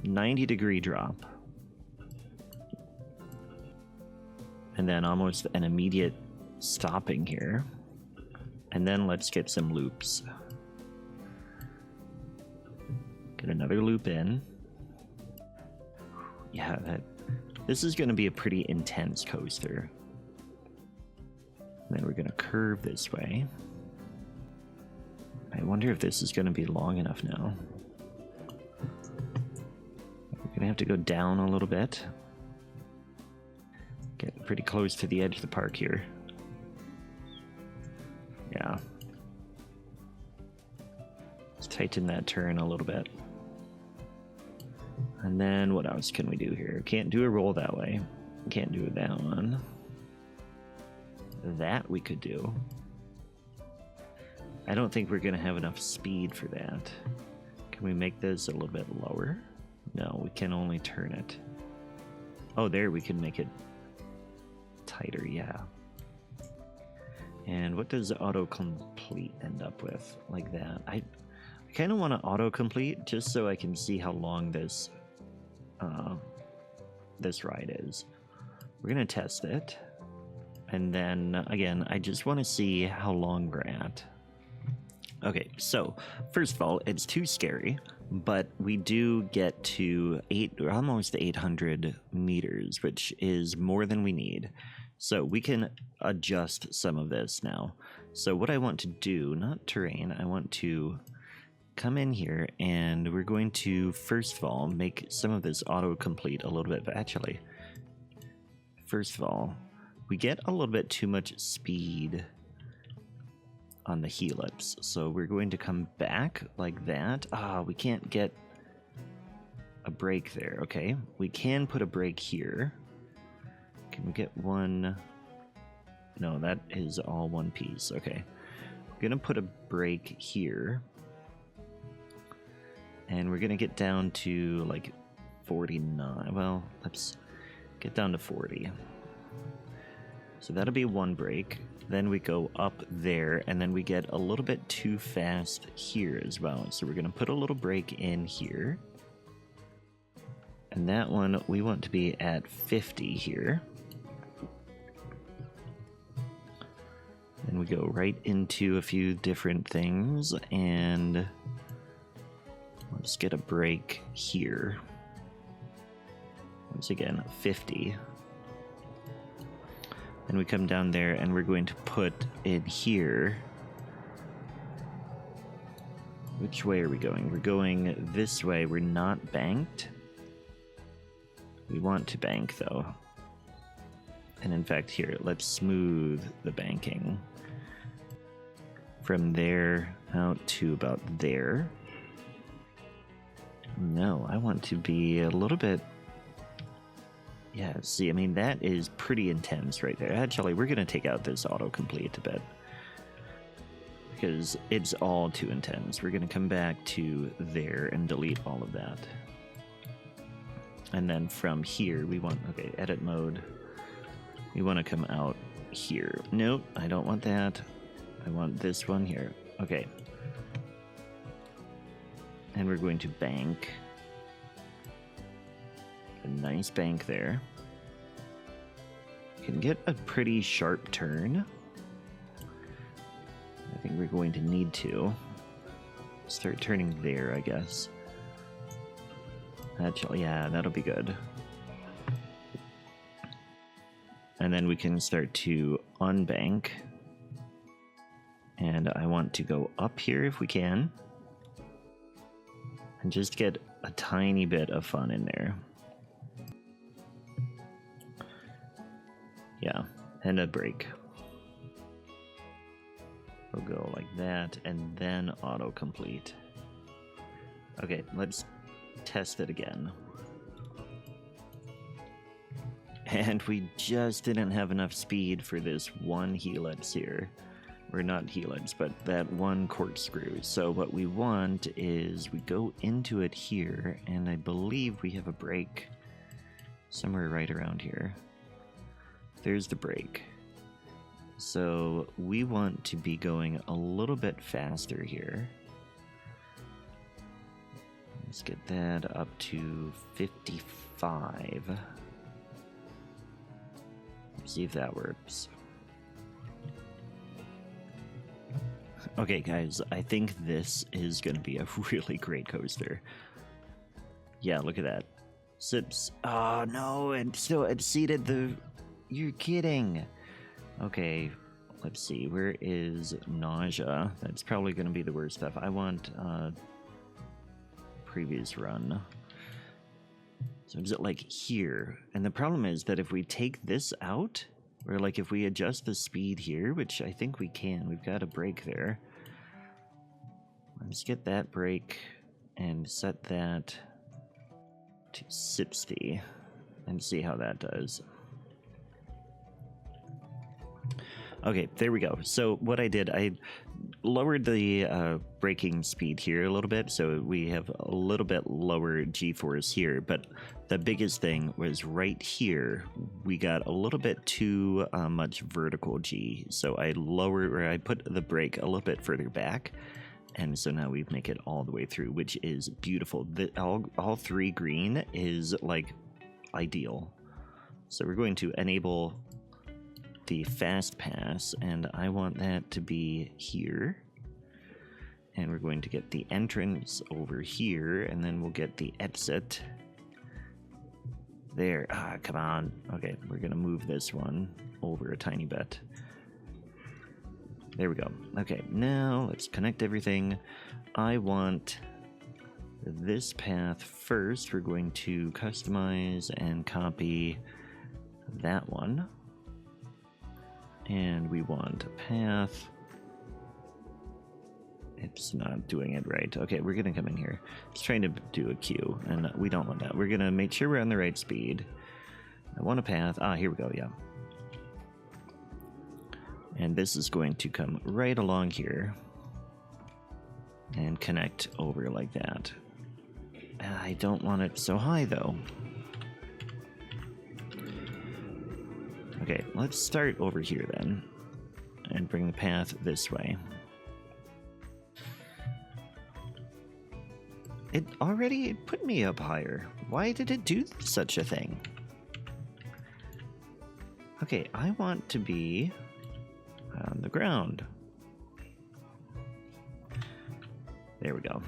90-degree drop. And then almost an immediate stopping here. And then let's get some loops. Get another loop in. Yeah, this is going to be a pretty intense coaster. And then we're going to curve this way. I wonder if this is going to be long enough now. We're going to have to go down a little bit. Get pretty close to the edge of the park here. Yeah. Let's tighten that turn a little bit. And then what else can we do here? Can't do a roll that way. Can't do that one. That we could do. I don't think we're going to have enough speed for that. Can we make this a little bit lower? No, we can only turn it. Oh, there we can make it tighter, yeah. And what does autocomplete end up with? Like that. I kind of want to autocomplete just so I can see how long this ride is. We're going to test it. And then, again, I just want to see how long we're at. Okay, so, first of all, it's too scary, but we do get to almost 800 meters, which is more than we need. So we can adjust some of this now. So what I want to do, not terrain, I want to come in here, and we're going to, first of all, make some of this autocomplete a little bit, but actually, first of all, we get a little bit too much speed on the helix, so we're going to come back like that. We can't get a brake there. Okay, we can put a brake here. Can we get one? No, that is all one piece. Okay, we're gonna put a brake here, and we're gonna get down to like 49. Well, let's get down to 40. So that'll be one brake. Then we go up there, and then we get a little bit too fast here as well. So we're going to put a little brake in here. And that one, we want to be at 50 here. And we go right into a few different things, and let's get a brake here. Once again, 50. And we come down there, and we're going to put it here. Which way are we going? We're going this way. We're not banked. We want to bank, though. And in fact, here, let's smooth the banking. From there out to about there. No, I want to be a little bit... Yeah, see, I mean, that is pretty intense right there. Actually, we're going to take out this autocomplete a bit. because it's all too intense. We're going to come back to there and delete all of that. And then from here, we want, okay, edit mode. We want to come out here. Nope, I don't want that. I want this one here. Okay. And we're going to bank. A nice bank there. Can get a pretty sharp turn. I think we're going to need to start turning there, I guess. Actually, yeah, that'll be good. And then we can start to unbank. And I want to go up here if we can. And just get a tiny bit of fun in there. Yeah, and a break. We'll go like that, and then autocomplete. Okay, let's test it again. And we just didn't have enough speed for this one helix here. Or not helix, but that one corkscrew. So what we want is we go into it here, and I believe we have a break somewhere right around here. There's the break. So we want to be going a little bit faster here. Let's get that up to 55. See if that works. Okay, guys, I think this is going to be a really great coaster. Yeah, look at that. Sips. Oh, no, and still exceeded the... You're kidding. Okay, let's see. Where is nausea? That's probably going to be the worst stuff. I want previous run. So is it like here? And the problem is that if we take this out, or like if we adjust the speed here, which I think we can, we've got a break there. Let's get that break and set that to 60 and see how that does. Okay, there we go. So what I did, I lowered the braking speed here a little bit, so we have a little bit lower G-force here, but the biggest thing was right here, we got a little bit too much vertical G, so I put the brake a little bit further back, and so now we make it all the way through, which is beautiful. All three green is like ideal. So we're going to enable the fast pass, and I want that to be here, and we're going to get the entrance over here, and then we'll get the exit there. Come on. Okay, we're gonna move this one over a tiny bit. There we go. Okay, now let's connect everything. I want this path first. We're going to customize and copy that one. And we want a path. It's not doing it right. Okay, we're gonna come in here. It's trying to do a queue, and we don't want that. We're gonna make sure we're on the right speed. I want a path. Here we go, yeah. And this is going to come right along here and connect over like that. I don't want it so high, though. Okay, let's start over here then, and bring the path this way. It already put me up higher. Why did it do such a thing? Okay, I want to be on the ground. There we go.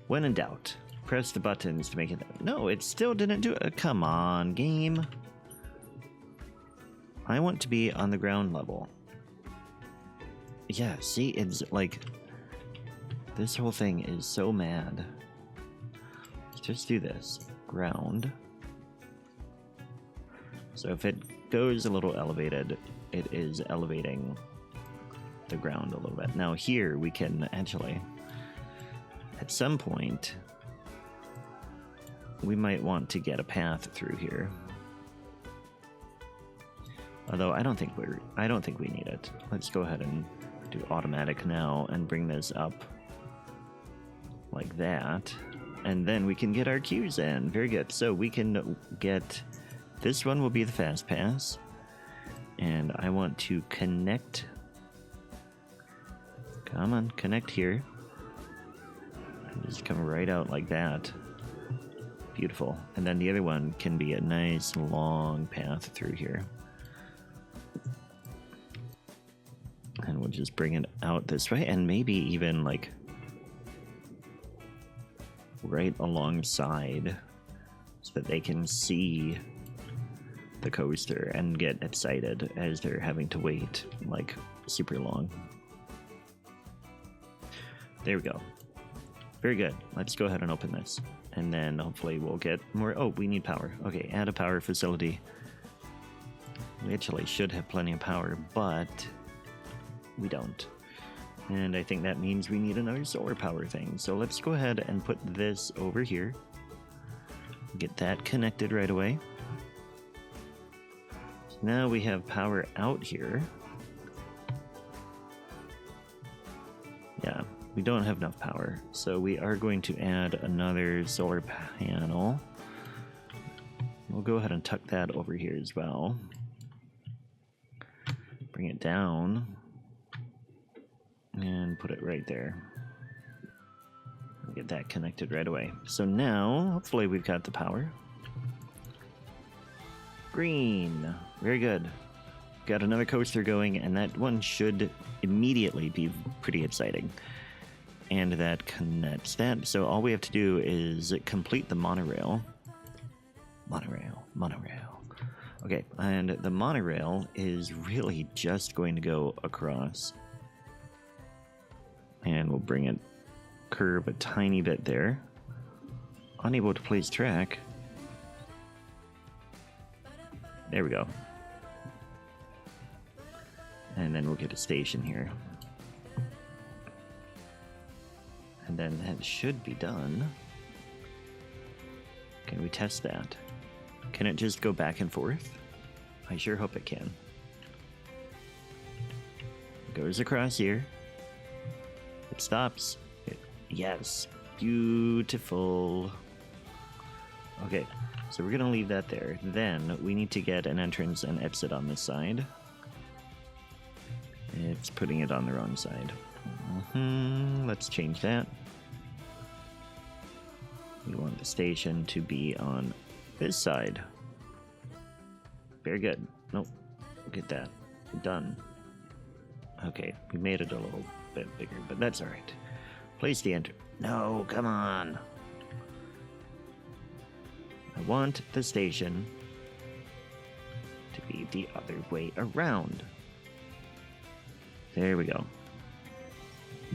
When in doubt, press the buttons to make it... No, it still didn't do it. Come on, game. I want to be on the ground level. Yeah, see, it's like... This whole thing is so mad. Let's just do this. Ground. So if it goes a little elevated, it is elevating the ground a little bit. Now here we can actually... At some point... We might want to get a path through here. Although I don't think we need it. Let's go ahead and do automatic now and bring this up like that. And then we can get our queues in. Very good. So we can get, this one will be the fast pass. And I want to connect. Come on, connect here. And just come right out like that. Beautiful. And then the other one can be a nice long path through here. And we'll just bring it out this way, and maybe even like right alongside so that they can see the coaster and get excited as they're having to wait like super long. There we go. Very good. Let's go ahead and open this. And then hopefully we'll get more. Oh, we need power. Okay, add a power facility. We actually should have plenty of power, but we don't. And I think that means we need another solar power thing. So let's go ahead and put this over here. Get that connected right away. So now we have power out here. Yeah, we don't have enough power. So we are going to add another solar panel. We'll go ahead and tuck that over here as well. Bring it down. And put it right there. Get that connected right away. So now, hopefully we've got the power. Green. Very good. Got another coaster going, and that one should immediately be pretty exciting. And that connects that. So all we have to do is complete the monorail. Monorail. Okay, and the monorail is really just going to go across. And we'll bring it curve a tiny bit there. Unable to place track. There we go. And then we'll get a station here. And then that should be done. Can we test that? Can it just go back and forth? I sure hope it can. It goes across here. It stops. Yes. Beautiful. Okay, so we're going to leave that there. Then we need to get an entrance and exit on this side. It's putting it on the wrong side. Let's change that. We want the station to be on this side. Very good. Nope. Look at that. Done. Okay, we made it a little bit bigger, but that's all right. Place the enter. No, come on. I want the station to be the other way around. There we go.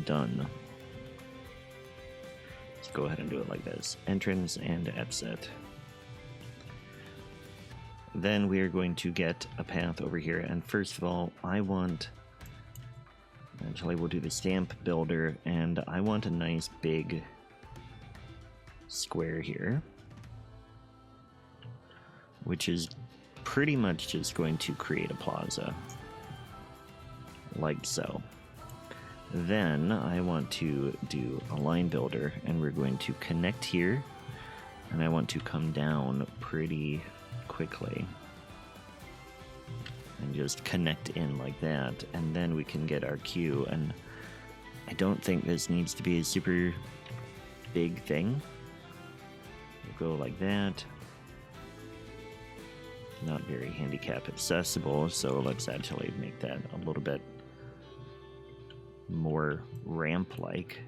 Done. Let's go ahead and do it like this. Entrance and exit. Then we are going to get a path over here, and first of all, I want... Actually, we'll do the stamp builder, and I want a nice big square here, which is pretty much just going to create a plaza, like so. Then I want to do a line builder, and we're going to connect here, and I want to come down pretty quickly. And just connect in like that, and then we can get our queue. And I don't think this needs to be a super big thing. We'll go like that. Not very handicap accessible, so let's actually make that a little bit more ramp-like.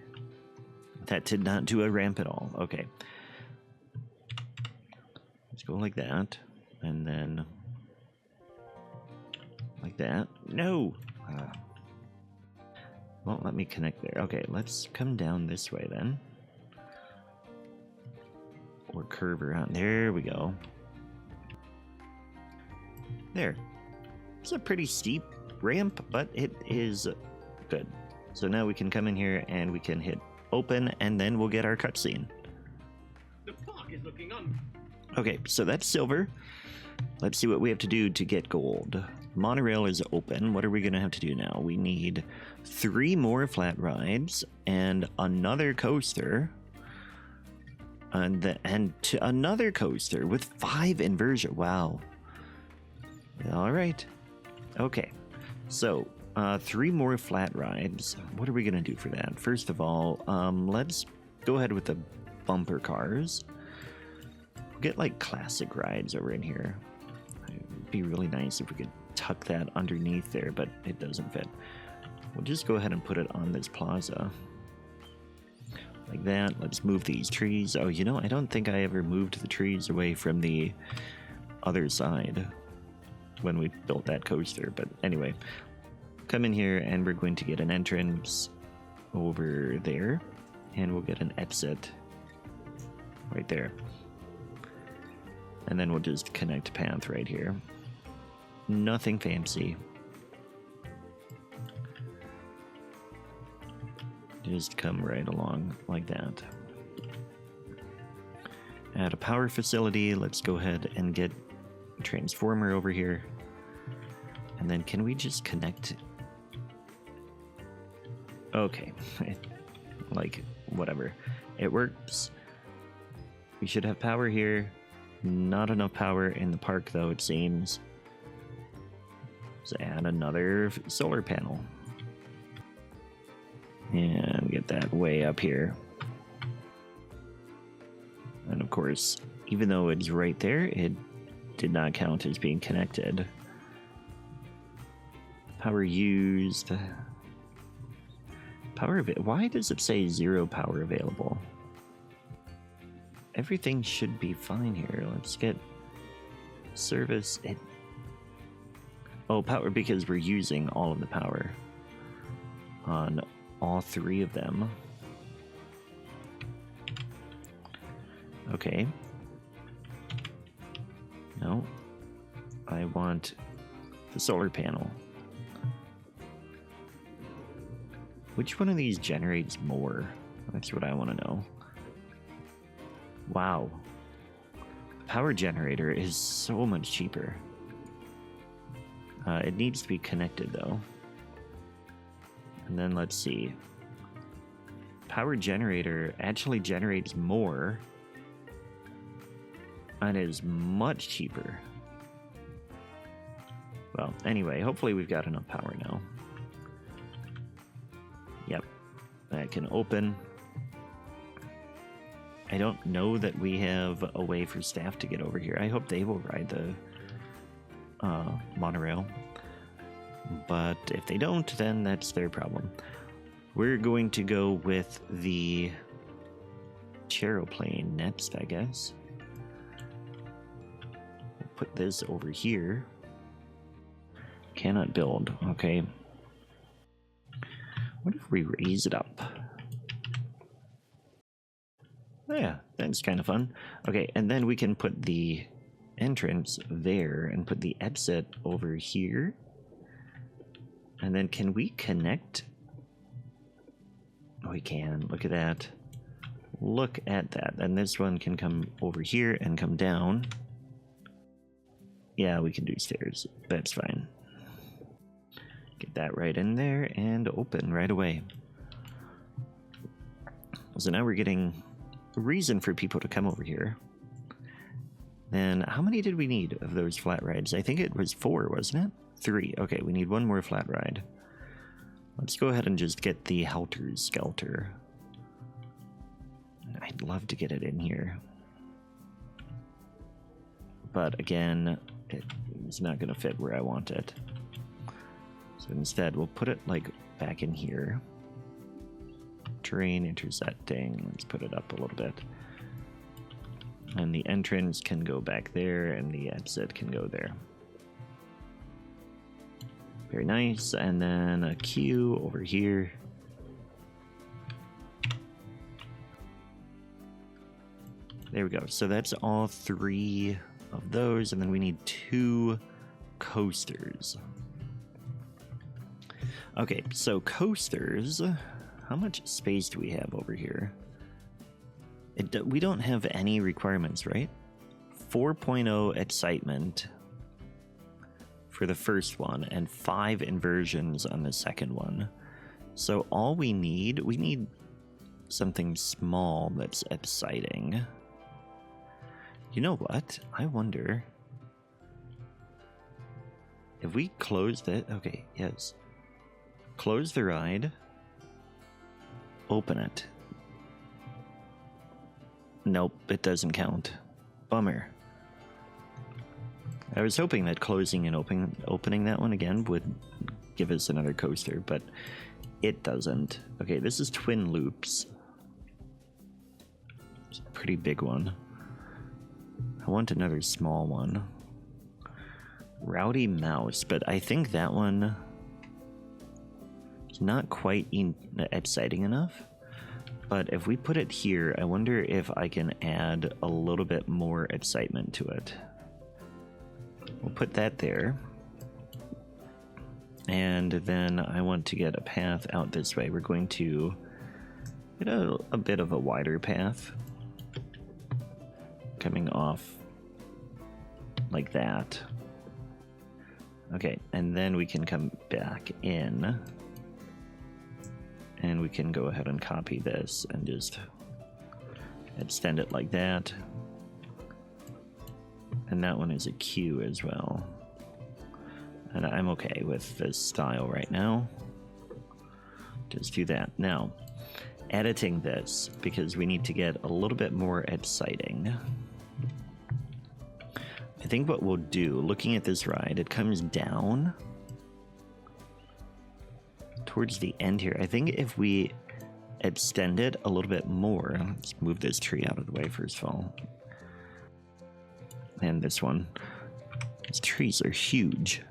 That did not do a ramp at all. Okay. Let's go like that, and then like that. No! Won't let me connect there. Okay, let's come down this way then. Or curve around. There we go. There. It's a pretty steep ramp, but it is good. So now we can come in here and we can hit open, and then we'll get our cutscene. The park is looking on. Okay, so that's silver. Let's see what we have to do to get gold. Monorail is open. What are we going to have to do now? We need 3 more flat rides and another coaster. And another coaster with 5 inversion. Wow. All right. Okay. So, 3 more flat rides. What are we going to do for that? First of all, let's go ahead with the bumper cars. We'll get like classic rides over in here. It'd be really nice if we could tuck that underneath there, but it doesn't fit. We'll just go ahead and put it on this plaza. Like that. Let's move these trees. Oh, you know, I don't think I ever moved the trees away from the other side when we built that coaster. But anyway, come in here and we're going to get an entrance over there. And we'll get an exit right there. And then we'll just connect path right here. Nothing fancy. Just come right along like that. Add a power facility. Let's go ahead and get a transformer over here. And then can we just connect? Okay. Like, whatever. It works. We should have power here. Not enough power in the park, though, it seems. Let's add another solar panel. And get that way up here. And of course, even though it's right there, it did not count as being connected. Power used. Why does it say 0 power available? Everything should be fine here. Let's get service. Oh, power, because we're using all of the power on all 3 of them. Okay. No. I want the solar panel. Which one of these generates more? That's what I want to know. Wow. The power generator is so much cheaper. It needs to be connected, though. And then let's see. Power generator actually generates more and is much cheaper. Well, anyway, hopefully we've got enough power now. Yep, that can open. I don't know that we have a way for staff to get over here. I hope they will ride the monorail. But if they don't, then that's their problem. We're going to go with the Charoplane next, I guess. We'll put this over here. Cannot build. Okay. What if we raise it up? Yeah, that's kind of fun. Okay, and then we can put the entrance there and put the exit over here. And then can we connect? Oh, we can. Look at that. Look at that. And this one can come over here and come down. Yeah, we can do stairs. That's fine. Get that right in there and open right away. So now we're getting a reason for people to come over here. Then how many did we need of those flat rides? I think it was 4, wasn't it? 3. Okay, we need 1 more flat ride. Let's go ahead and just get the Helter Skelter. I'd love to get it in here. But again, it's not going to fit where I want it. So instead, we'll put it like back in here. Terrain intersecting. Let's put it up a little bit. And the entrance can go back there, and the exit can go there. Very nice. And then a queue over here. There we go. So that's all 3 of those, and then we need 2 coasters. Okay, so coasters. How much space do we have over here? We don't have any requirements, right? 4.0 excitement. for the first one and 5 inversions on the second one. So all we need something small that's exciting. You know what? I wonder if we close that. Okay, yes. Close the ride. Open it. Nope, it doesn't count. Bummer. I was hoping that closing and opening that one again would give us another coaster, but it doesn't. Okay, this is twin loops. It's a pretty big one. I want another small one. Rowdy Mouse, but I think that one is not quite exciting enough. But if we put it here, I wonder if I can add a little bit more excitement to it. We'll put that there. And then I want to get a path out this way. We're going to get a bit of a wider path. Coming off like that. Okay, and then we can come back in. And we can go ahead and copy this and just extend it like that. And that one is a queue as well. And I'm okay with this style right now. Just do that. Now, editing this, because we need to get a little bit more exciting. I think what we'll do, looking at this ride, it comes down towards the end here. I think if we extend it a little bit more, let's move this tree out of the way first of all. And this one. These trees are huge.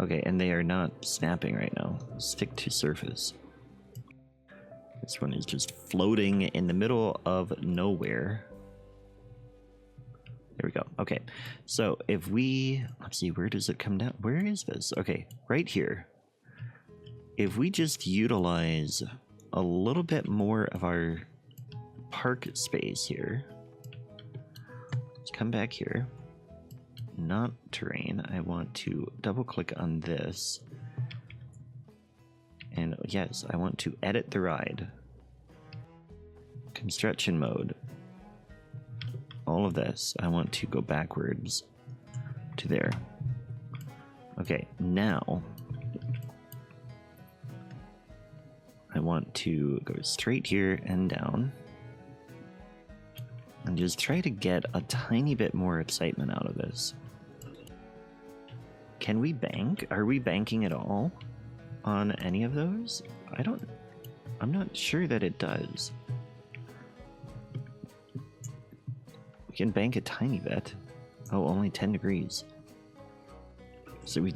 Okay, and they are not snapping right now. Stick to surface. This one is just floating in the middle of nowhere. There we go. Okay, so if we, let's see, where does it come down? Where is this? Okay, right here. If we just utilize a little bit more of our park space here. Let's come back here. Not terrain. I want to double click on this. And yes, I want to edit the ride. Construction mode. All of this, I want to go backwards to there. Okay, now I want to go straight here and down and just try to get a tiny bit more excitement out of this. Can we bank? Are we banking at all on any of those? I'm not sure that it does. We can bank a tiny bit. Oh, only 10 degrees. So we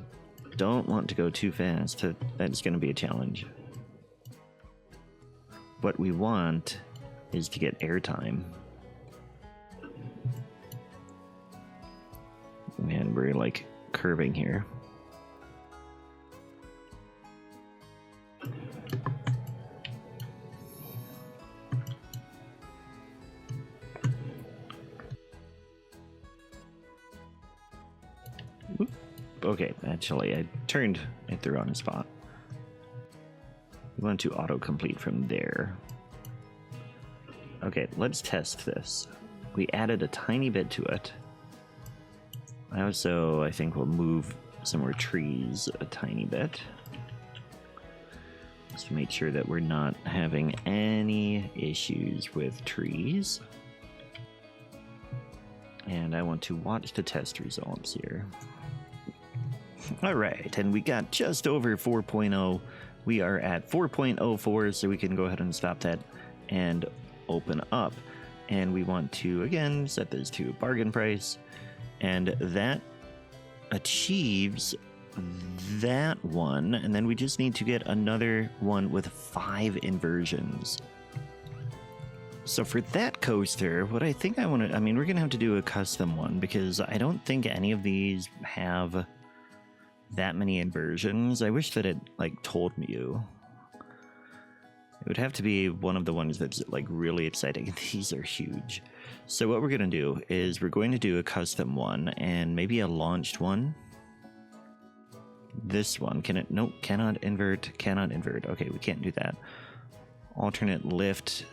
don't want to go too fast. That's going to be a challenge. What we want is to get airtime. Man, we're like curving here. Okay, actually, I turned at the wrong spot. We want to autocomplete from there. Okay, let's test this. We added a tiny bit to it. I think we'll move some more trees a tiny bit. Just to make sure that we're not having any issues with trees. And I want to watch the test results here. Alright, and we got just over 4.0. We are at 4.04, so we can go ahead and stop that and open up. And we want to, again, set this to bargain price. And that achieves that one. And then we just need to get another one with 5 inversions. So for that coaster, what I think I want to, we're going to have to do a custom one, because I don't think any of these have that many inversions. I wish that it told me you. It would have to be one of the ones that's like really exciting. These are huge. So what we're going to do is we're going to do a custom one and maybe a launched one. This one, can it? Nope, cannot invert, cannot invert. Okay, we can't do that. Alternate lift,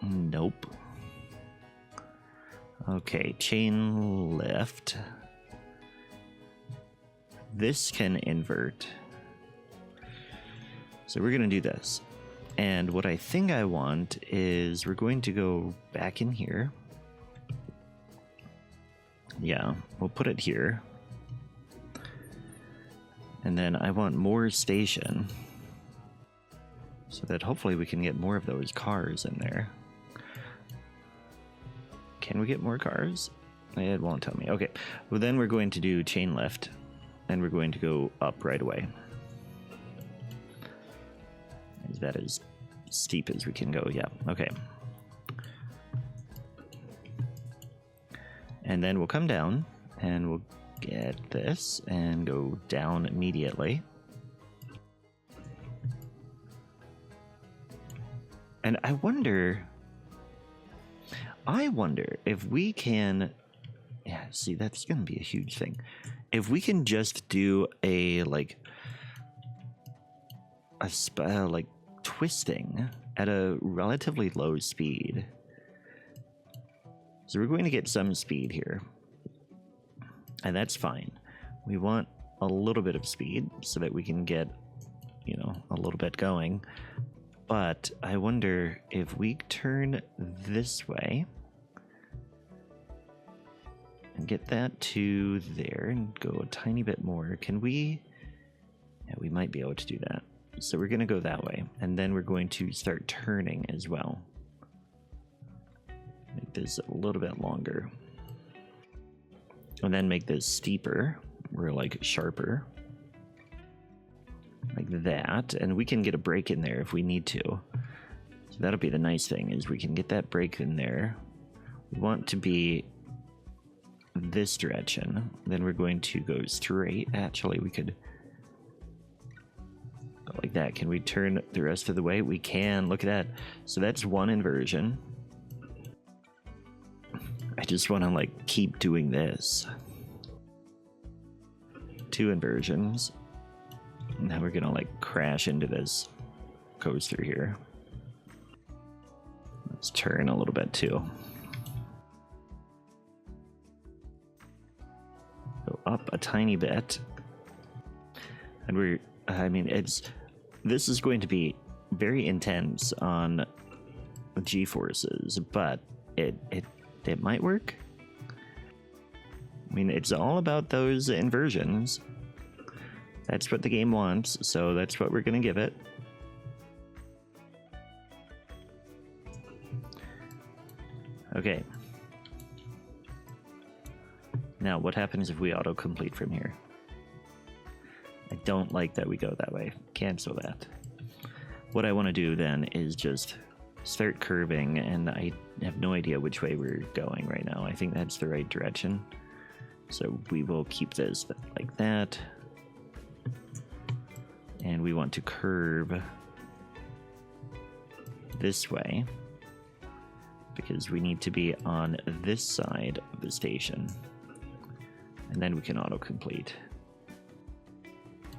nope. Okay, chain lift. This can invert. So we're going to do this. And what I think I want is we're going to go back in here. Yeah, we'll put it here. And then I want more station. So that hopefully we can get more of those cars in there. Can we get more cars? It won't tell me. Okay, well then we're going to do chain lift. And we're going to go up right away. Is that as steep as we can go? Yeah, okay. And then we'll come down and we'll get this and go down immediately. And I wonder if we can, yeah, see, that's going to be a huge thing. If we can just do a like twisting at a relatively low speed. So we're going to get some speed here. And that's fine. We want a little bit of speed so that we can get, you know, a little bit going. But I wonder if we turn this way and get that to there and go a tiny bit more. Can we? Yeah, we might be able to do that. So we're going to go that way. And then we're going to start turning as well. Make this a little bit longer. And then make this steeper, or like sharper. Like that. And we can get a break in there if we need to. So that'll be the nice thing, is we can get that break in there. We want to be this direction. Then we're going to go straight. Actually, we could go like that. Can we turn the rest of the way? We can. Look at that. So that's one inversion. I just want to like keep doing this. 2 inversions. Now we're gonna like crash into this coaster here. Let's turn a little bit too. Go up a tiny bit. And this is going to be very intense on G-forces, but it might work. I mean, it's all about those inversions. That's what the game wants, so that's what we're going to give it. Okay. Now, what happens if we autocomplete from here? I don't like that we go that way. Cancel that. What I want to do then is just start curving, and I have no idea which way we're going right now. I think that's the right direction. So we will keep this like that. And we want to curve this way because we need to be on this side of the station. And then we can autocomplete.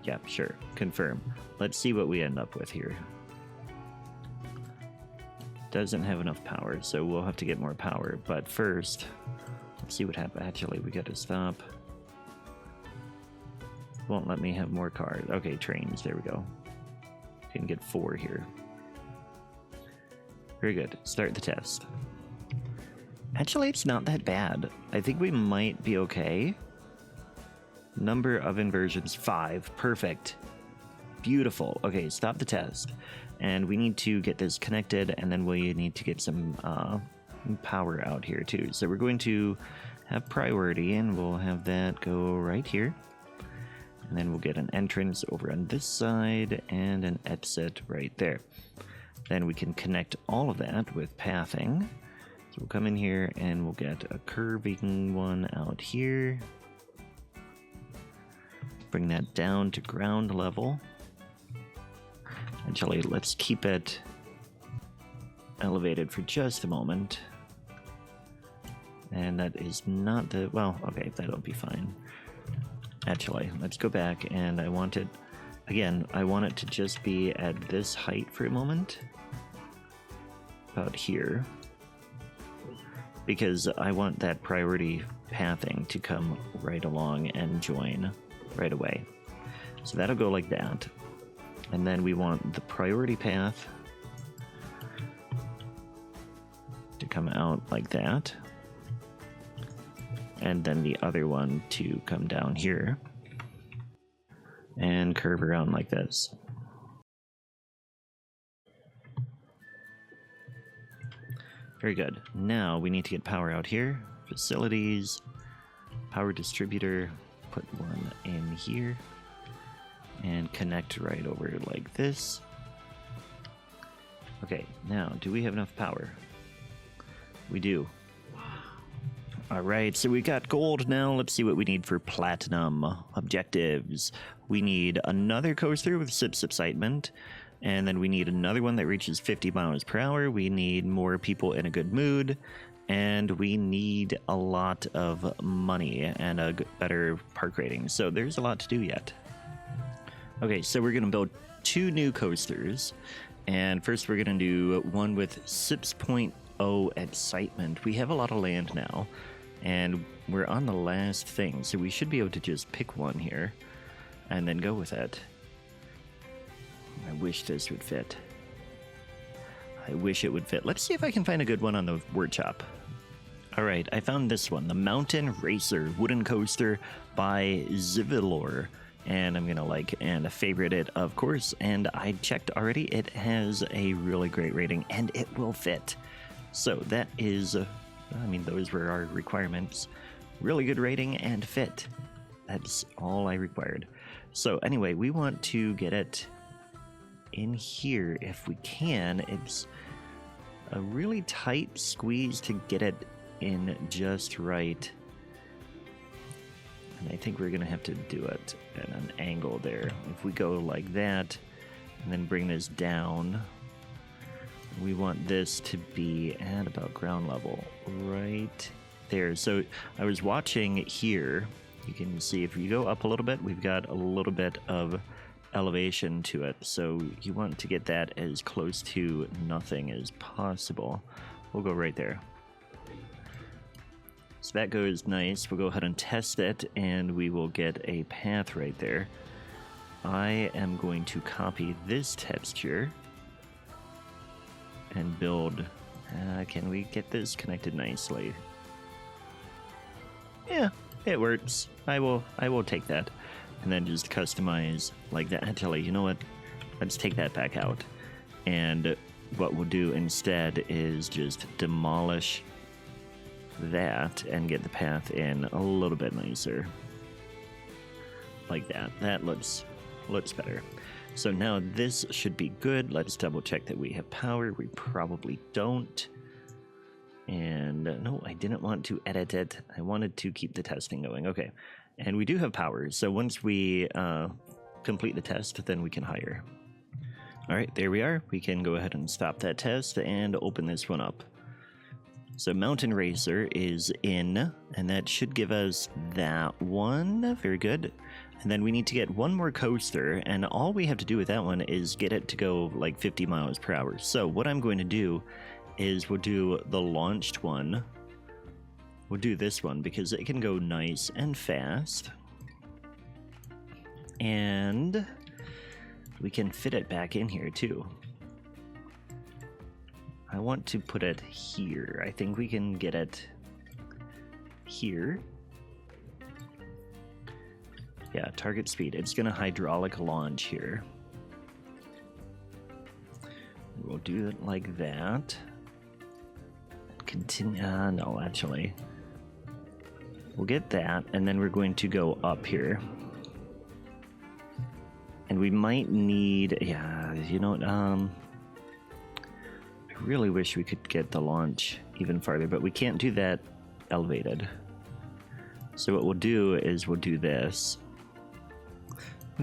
Yeah, sure. Confirm. Let's see what we end up with here. Doesn't have enough power, so we'll have to get more power. But first, let's see what happens. Actually, we got to stop. Won't let me have more cars. Okay, trains. There we go. Can get 4 here. Very good. Start the test. Actually, it's not that bad. I think we might be okay. Number of inversions, 5. Perfect. Beautiful. Okay, stop the test. And we need to get this connected, and then we need to get some power out here too. So we're going to have priority, and we'll have that go right here. And then we'll get an entrance over on this side and an exit right there. Then we can connect all of that with pathing. So we'll come in here and we'll get a curving one out here. Bring that down to ground level. Actually, let's keep it elevated for just a moment. And that is not the... Well, okay, that'll be fine. Actually, let's go back, and I want it... Again, I want it to just be at this height for a moment. About here. Because I want that priority pathing to come right along and join right away. So that'll go like that. And then we want the priority path to come out like that. And then the other one to come down here and curve around like this. Very good. Now we need to get power out here. Facilities, power distributor, put one in here and connect right over like this. Okay, now do we have enough power? We do. Alright, so we got gold now. Let's see what we need for platinum objectives. We need another coaster with Sips Excitement, and then we need another one that reaches 50 miles per hour. We need more people in a good mood, and we need a lot of money and a better park rating. So there's a lot to do yet. Okay, so we're going to build 2 new coasters, and first we're going to do one with 6.0 excitement. We have a lot of land now. And we're on the last thing, so we should be able to just pick one here and then go with it. I wish this would fit. I wish it would fit. Let's see if I can find a good one on the workshop. Alright, I found this one, the Mountain Racer Wooden Coaster by Zivilor. And I'm gonna like and favorite it, of course. And I checked already, it has a really great rating and it will fit. So that is... I mean, those were our requirements. Really good rating and fit. That's all I required. So anyway, we want to get it in here if we can. It's a really tight squeeze to get it in just right. And I think we're going to have to do it at an angle there. If we go like that and then bring this down... We want this to be at about ground level right there. So I was watching here. You can see if you go up a little bit, we've got a little bit of elevation to it. So you want to get that as close to nothing as possible. We'll go right there. So that goes nice. We'll go ahead and test it, and we will get a path right there. I am going to copy this texture and build. Can we get this connected nicely? Yeah, it works. I will take that and then just customize like that. Actually, you know what? Let's take that back out. And what we'll do instead is just demolish that and get the path in a little bit nicer. Like that. That looks better. So now this should be good. Let's double check that we have power. We probably don't. And no, I didn't want to edit it. I wanted to keep the testing going. Okay. And we do have power. So once we complete the test, then we can hire. All right, there we are. We can go ahead and stop that test and open this one up. So Mountain Racer is in, and that should give us that one. Very good. And then we need to get one more coaster, and all we have to do with that one is get it to go like 50 miles per hour. So what I'm going to do is we'll do the launched one. We'll do this one because it can go nice and fast. And we can fit it back in here too. I want to put it here. I think we can get it here. Yeah, target speed. It's going to hydraulic launch here. We'll do it like that. Continue. No, actually. We'll get that, and then we're going to go up here. And we might need... Yeah, you know what? I really wish we could get the launch even farther, but we can't do that elevated. So what we'll do is we'll do this.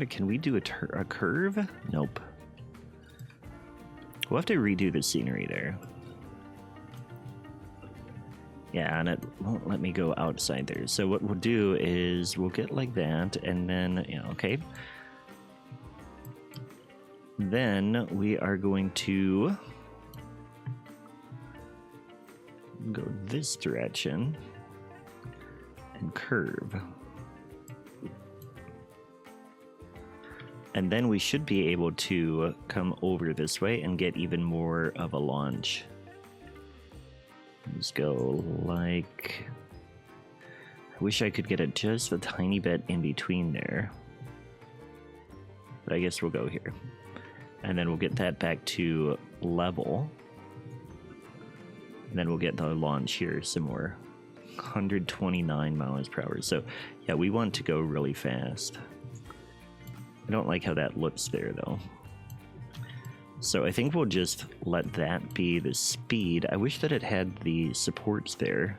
Can we do a curve? Nope. We'll have to redo the scenery there. Yeah, and it won't let me go outside there. So what we'll do is we'll get like that, and then, yeah, okay. Then we are going to go this direction and curve. And then we should be able to come over this way and get even more of a launch. Let's go like... I wish I could get it just a tiny bit in between there. But I guess we'll go here. And then we'll get that back to level. And then we'll get the launch here some more. 129 miles per hour. So yeah, we want to go really fast. I don't like how that looks there though. So I think we'll just let that be the speed. I wish that it had the supports there.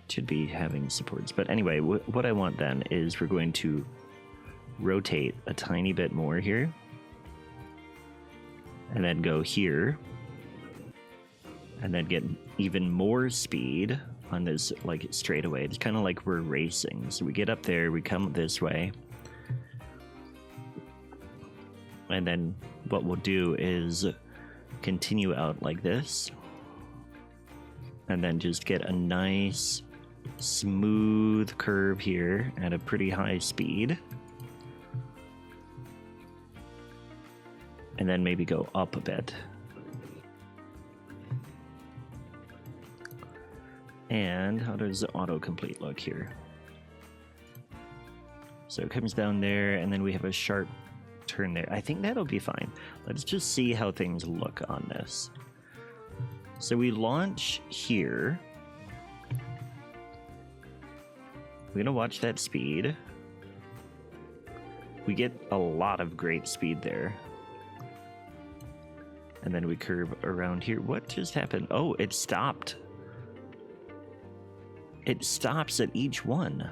It should be having supports. But anyway, what I want then is we're going to rotate a tiny bit more here. And then go here. And then get even more speed on this like straightaway. It's kind of like we're racing. So we get up there, we come this way. And then what we'll do is continue out like this. And then just get a nice smooth curve here at a pretty high speed. And then maybe go up a bit. And how does the autocomplete look here? So it comes down there, and then we have a sharp turn there. I think that'll be fine. Let's just see how things look on this. So we launch here. We're gonna watch that speed. We get a lot of great speed there. And then we curve around here. What just happened? Oh, it stopped. It stops at each one.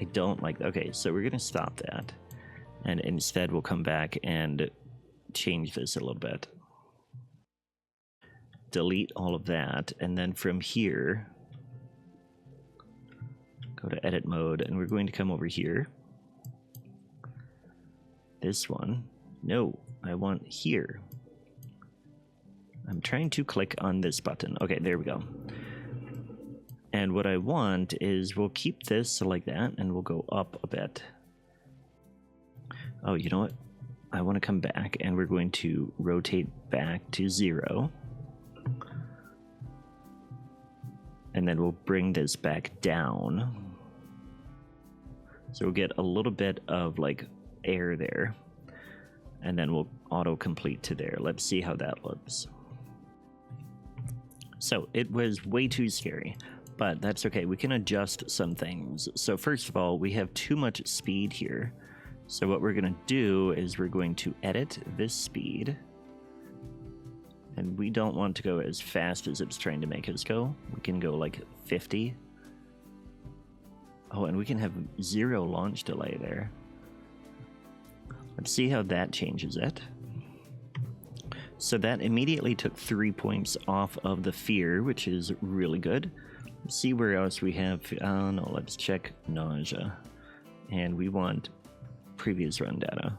I don't like that. Okay, so we're gonna stop that. And instead we'll come back and change this a little bit. Delete all of that, and then from here, go to edit mode, and we're going to come over here. This one. No, I want here. I'm trying to click on this button. Okay, there we go. And what I want is we'll keep this like that, and we'll go up a bit. Oh, you know what? I want to come back, and we're going to rotate back to 0. And then we'll bring this back down. So we'll get a little bit of like air there. And then we'll auto-complete to there. Let's see how that looks. So it was way too scary, but that's okay. We can adjust some things. So first of all, we have too much speed here. So what we're going to do is we're going to edit this speed. And we don't want to go as fast as it's trying to make us go. We can go like 50. Oh, and we can have 0 launch delay there. Let's see how that changes it. So that immediately took 3 points off of the fear, which is really good. Let's see where else we have. No, let's check nausea. And we want previous run data.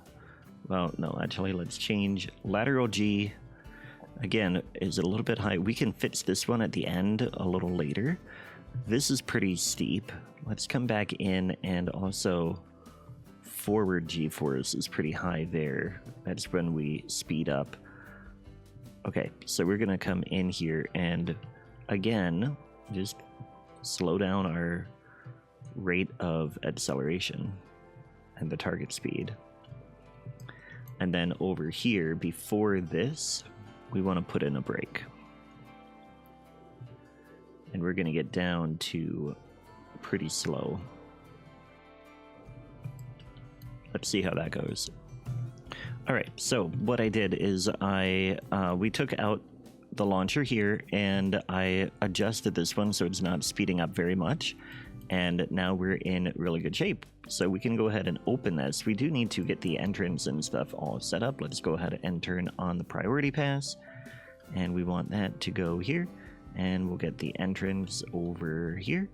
Well, no, actually, let's change lateral G. Again, is a little bit high. We can fix this one at the end a little later. This is pretty steep. Let's come back in, and also forward G-force is pretty high there. That's when we speed up. Okay, so we're gonna come in here and again, just slow down our rate of acceleration and the target speed. And then over here, before this, we want to put in a brake. And we're gonna get down to pretty slow. Let's see how that goes. All right, so what I did is we took out the launcher here, and I adjusted this one so it's not speeding up very much. And now we're in really good shape. So we can go ahead and open this. We do need to get the entrance and stuff all set up. Let's go ahead and turn on the priority pass. And we want that to go here. And we'll get the entrance over here.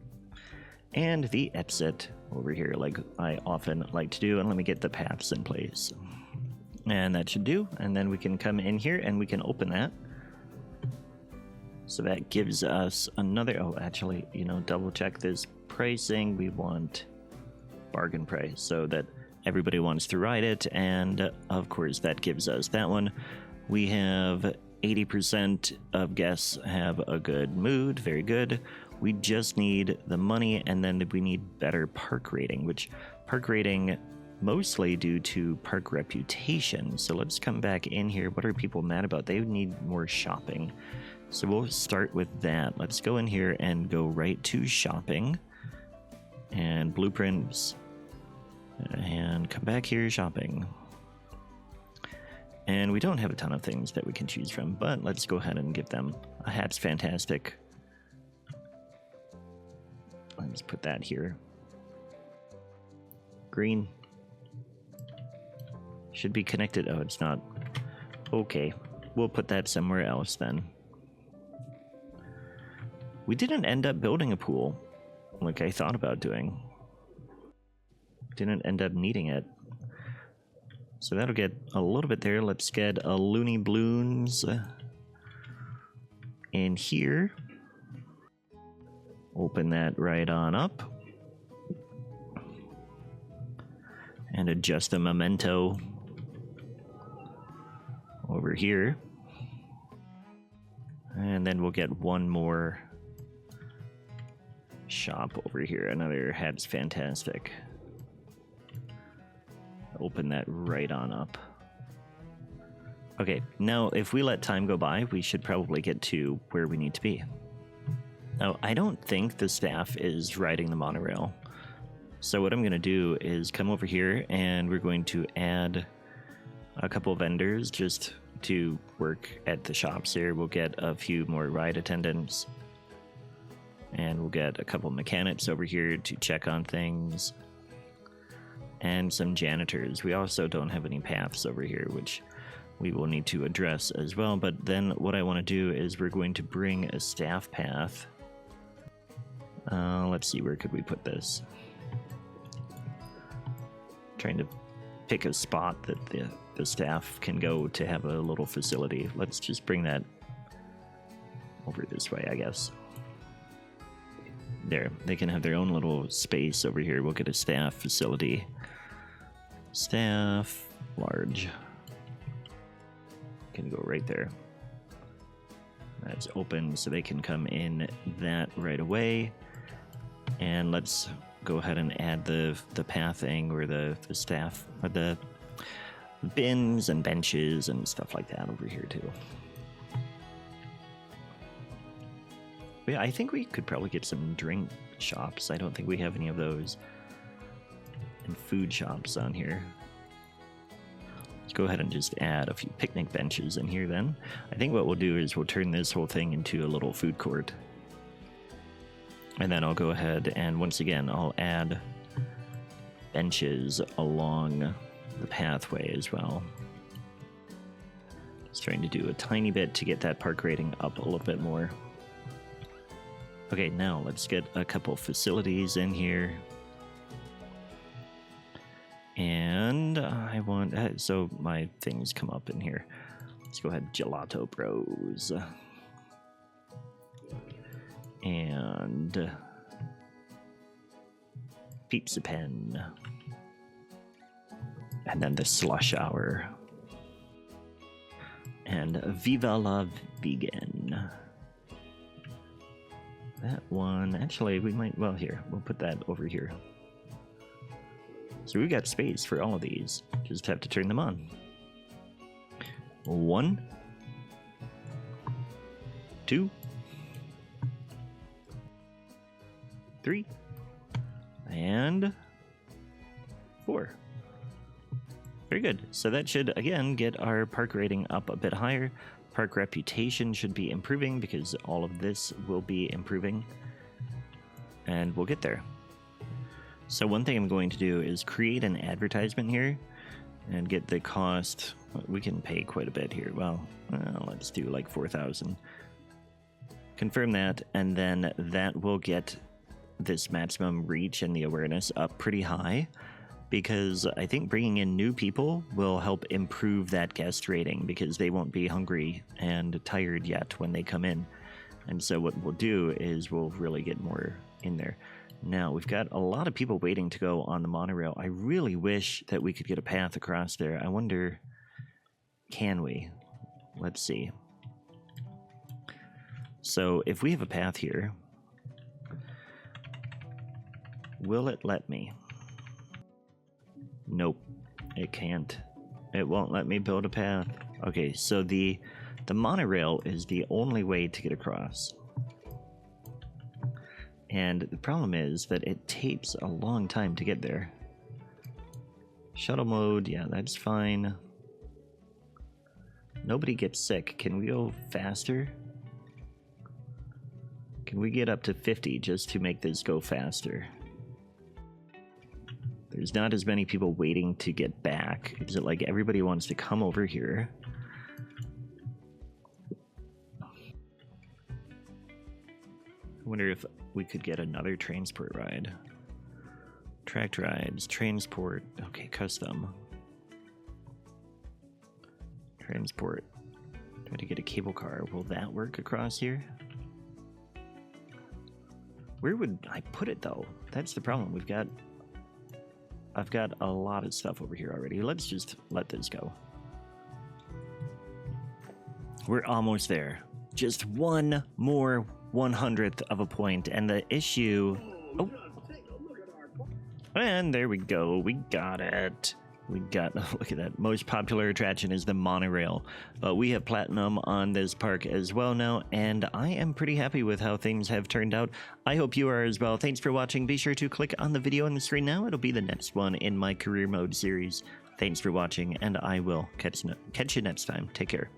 And the exit over here, like I often like to do. And let me get the paths in place. And that should do. And then we can come in here and we can open that. So that gives us another, oh, actually, you know, double check this pricing. We want bargain price so that everybody wants to ride it. And of course, that gives us that one. We have 80% of guests have a good mood. Very good. We just need the money, and then we need better park rating, which park rating mostly due to park reputation. So let's come back in here. What are people mad about? They need more shopping. So we'll start with that. Let's go in here and go right to shopping and blueprints and come back here, shopping. And we don't have a ton of things that we can choose from, but let's go ahead and give them a hat's fantastic. Let's put that here. Green. Should be connected. Oh, it's not. Okay. We'll put that somewhere else then. We didn't end up building a pool like I thought about doing. Didn't end up needing it. So that'll get a little bit there. Let's get a Looney Balloons in here. Open that right on up. And adjust the memento over here. And then we'll get one more shop over here. Another Habs Fantastic. Open that right on up. Okay, now if we let time go by, we should probably get to where we need to be. Now, I don't think the staff is riding the monorail. So what I'm going to do is come over here and we're going to add a couple vendors just to work at the shops here. We'll get a few more ride attendants. And we'll get a couple mechanics over here to check on things. And some janitors. We also don't have any paths over here, which we will need to address as well. But then what I want to do is we're going to bring a staff path. Let's see, where could we put this? Trying to pick a spot that the staff can go to have a little facility. Let's just bring that over this way, I guess. There, they can have their own little space over here. We'll get a staff facility. Staff, large. Can go right there. That's open, so they can come in that right away. And let's go ahead and add the pathing or the staff, or the bins and benches and stuff like that over here too. Yeah, I think we could probably get some drink shops. I don't think we have any of those. And food shops on here. Let's go ahead and just add a few picnic benches in here then. I think what we'll do is we'll turn this whole thing into a little food court. And then I'll go ahead and once again, I'll add benches along the pathway as well. Just trying to do a tiny bit to get that park rating up a little bit more. Okay, now let's get a couple facilities in here. And I want, so my things come up in here. Let's go ahead, Gelato Bros. And Pizza Pen. And then the Slush Hour. And Viva la Vegan. That one, actually, we might, well, here, we'll put that over here. So we've got space for all of these. Just have to turn them on. 1, 2, 3, and 4. Very good. So that should, again, get our park rating up a bit higher. Park reputation should be improving because all of this will be improving. And we'll get there. So one thing I'm going to do is create an advertisement here and get the cost. We can pay quite a bit here. Well, let's do like 4,000. confirm that, and then that will get this maximum reach and the awareness up pretty high, because I think bringing in new people will help improve that guest rating, because they won't be hungry and tired yet when they come in. And so what we'll do is we'll really get more in there. Now, we've got a lot of people waiting to go on the monorail. I really wish that we could get a path across there. I wonder, can we? Let's see. So if we have a path here, will it let me? Nope, it can't. It won't let me build a path. Okay, so the monorail is the only way to get across. And the problem is that it takes a long time to get there. Shuttle mode, yeah, that's fine. Nobody gets sick. Can we go faster? Can we get up to 50 just to make this go faster? There's not as many people waiting to get back. Is it like everybody wants to come over here? I wonder if we could get another transport ride. Tracked rides, transport, okay, custom. Transport. Try to get a cable car. Will that work across here? Where would I put it though? That's the problem. I've got a lot of stuff over here already. Let's just let this go. We're almost there. Just one more 100th of a point, and the issue... Oh. And there we go. We got it. We got... Look at that. Most popular attraction is the monorail. But we have platinum on this park as well now, and I am pretty happy with how things have turned out. I hope you are as well. Thanks for watching. Be sure to click on the video on the screen now. It'll be the next one in my career mode series. Thanks for watching, and I will catch you next time. Take care.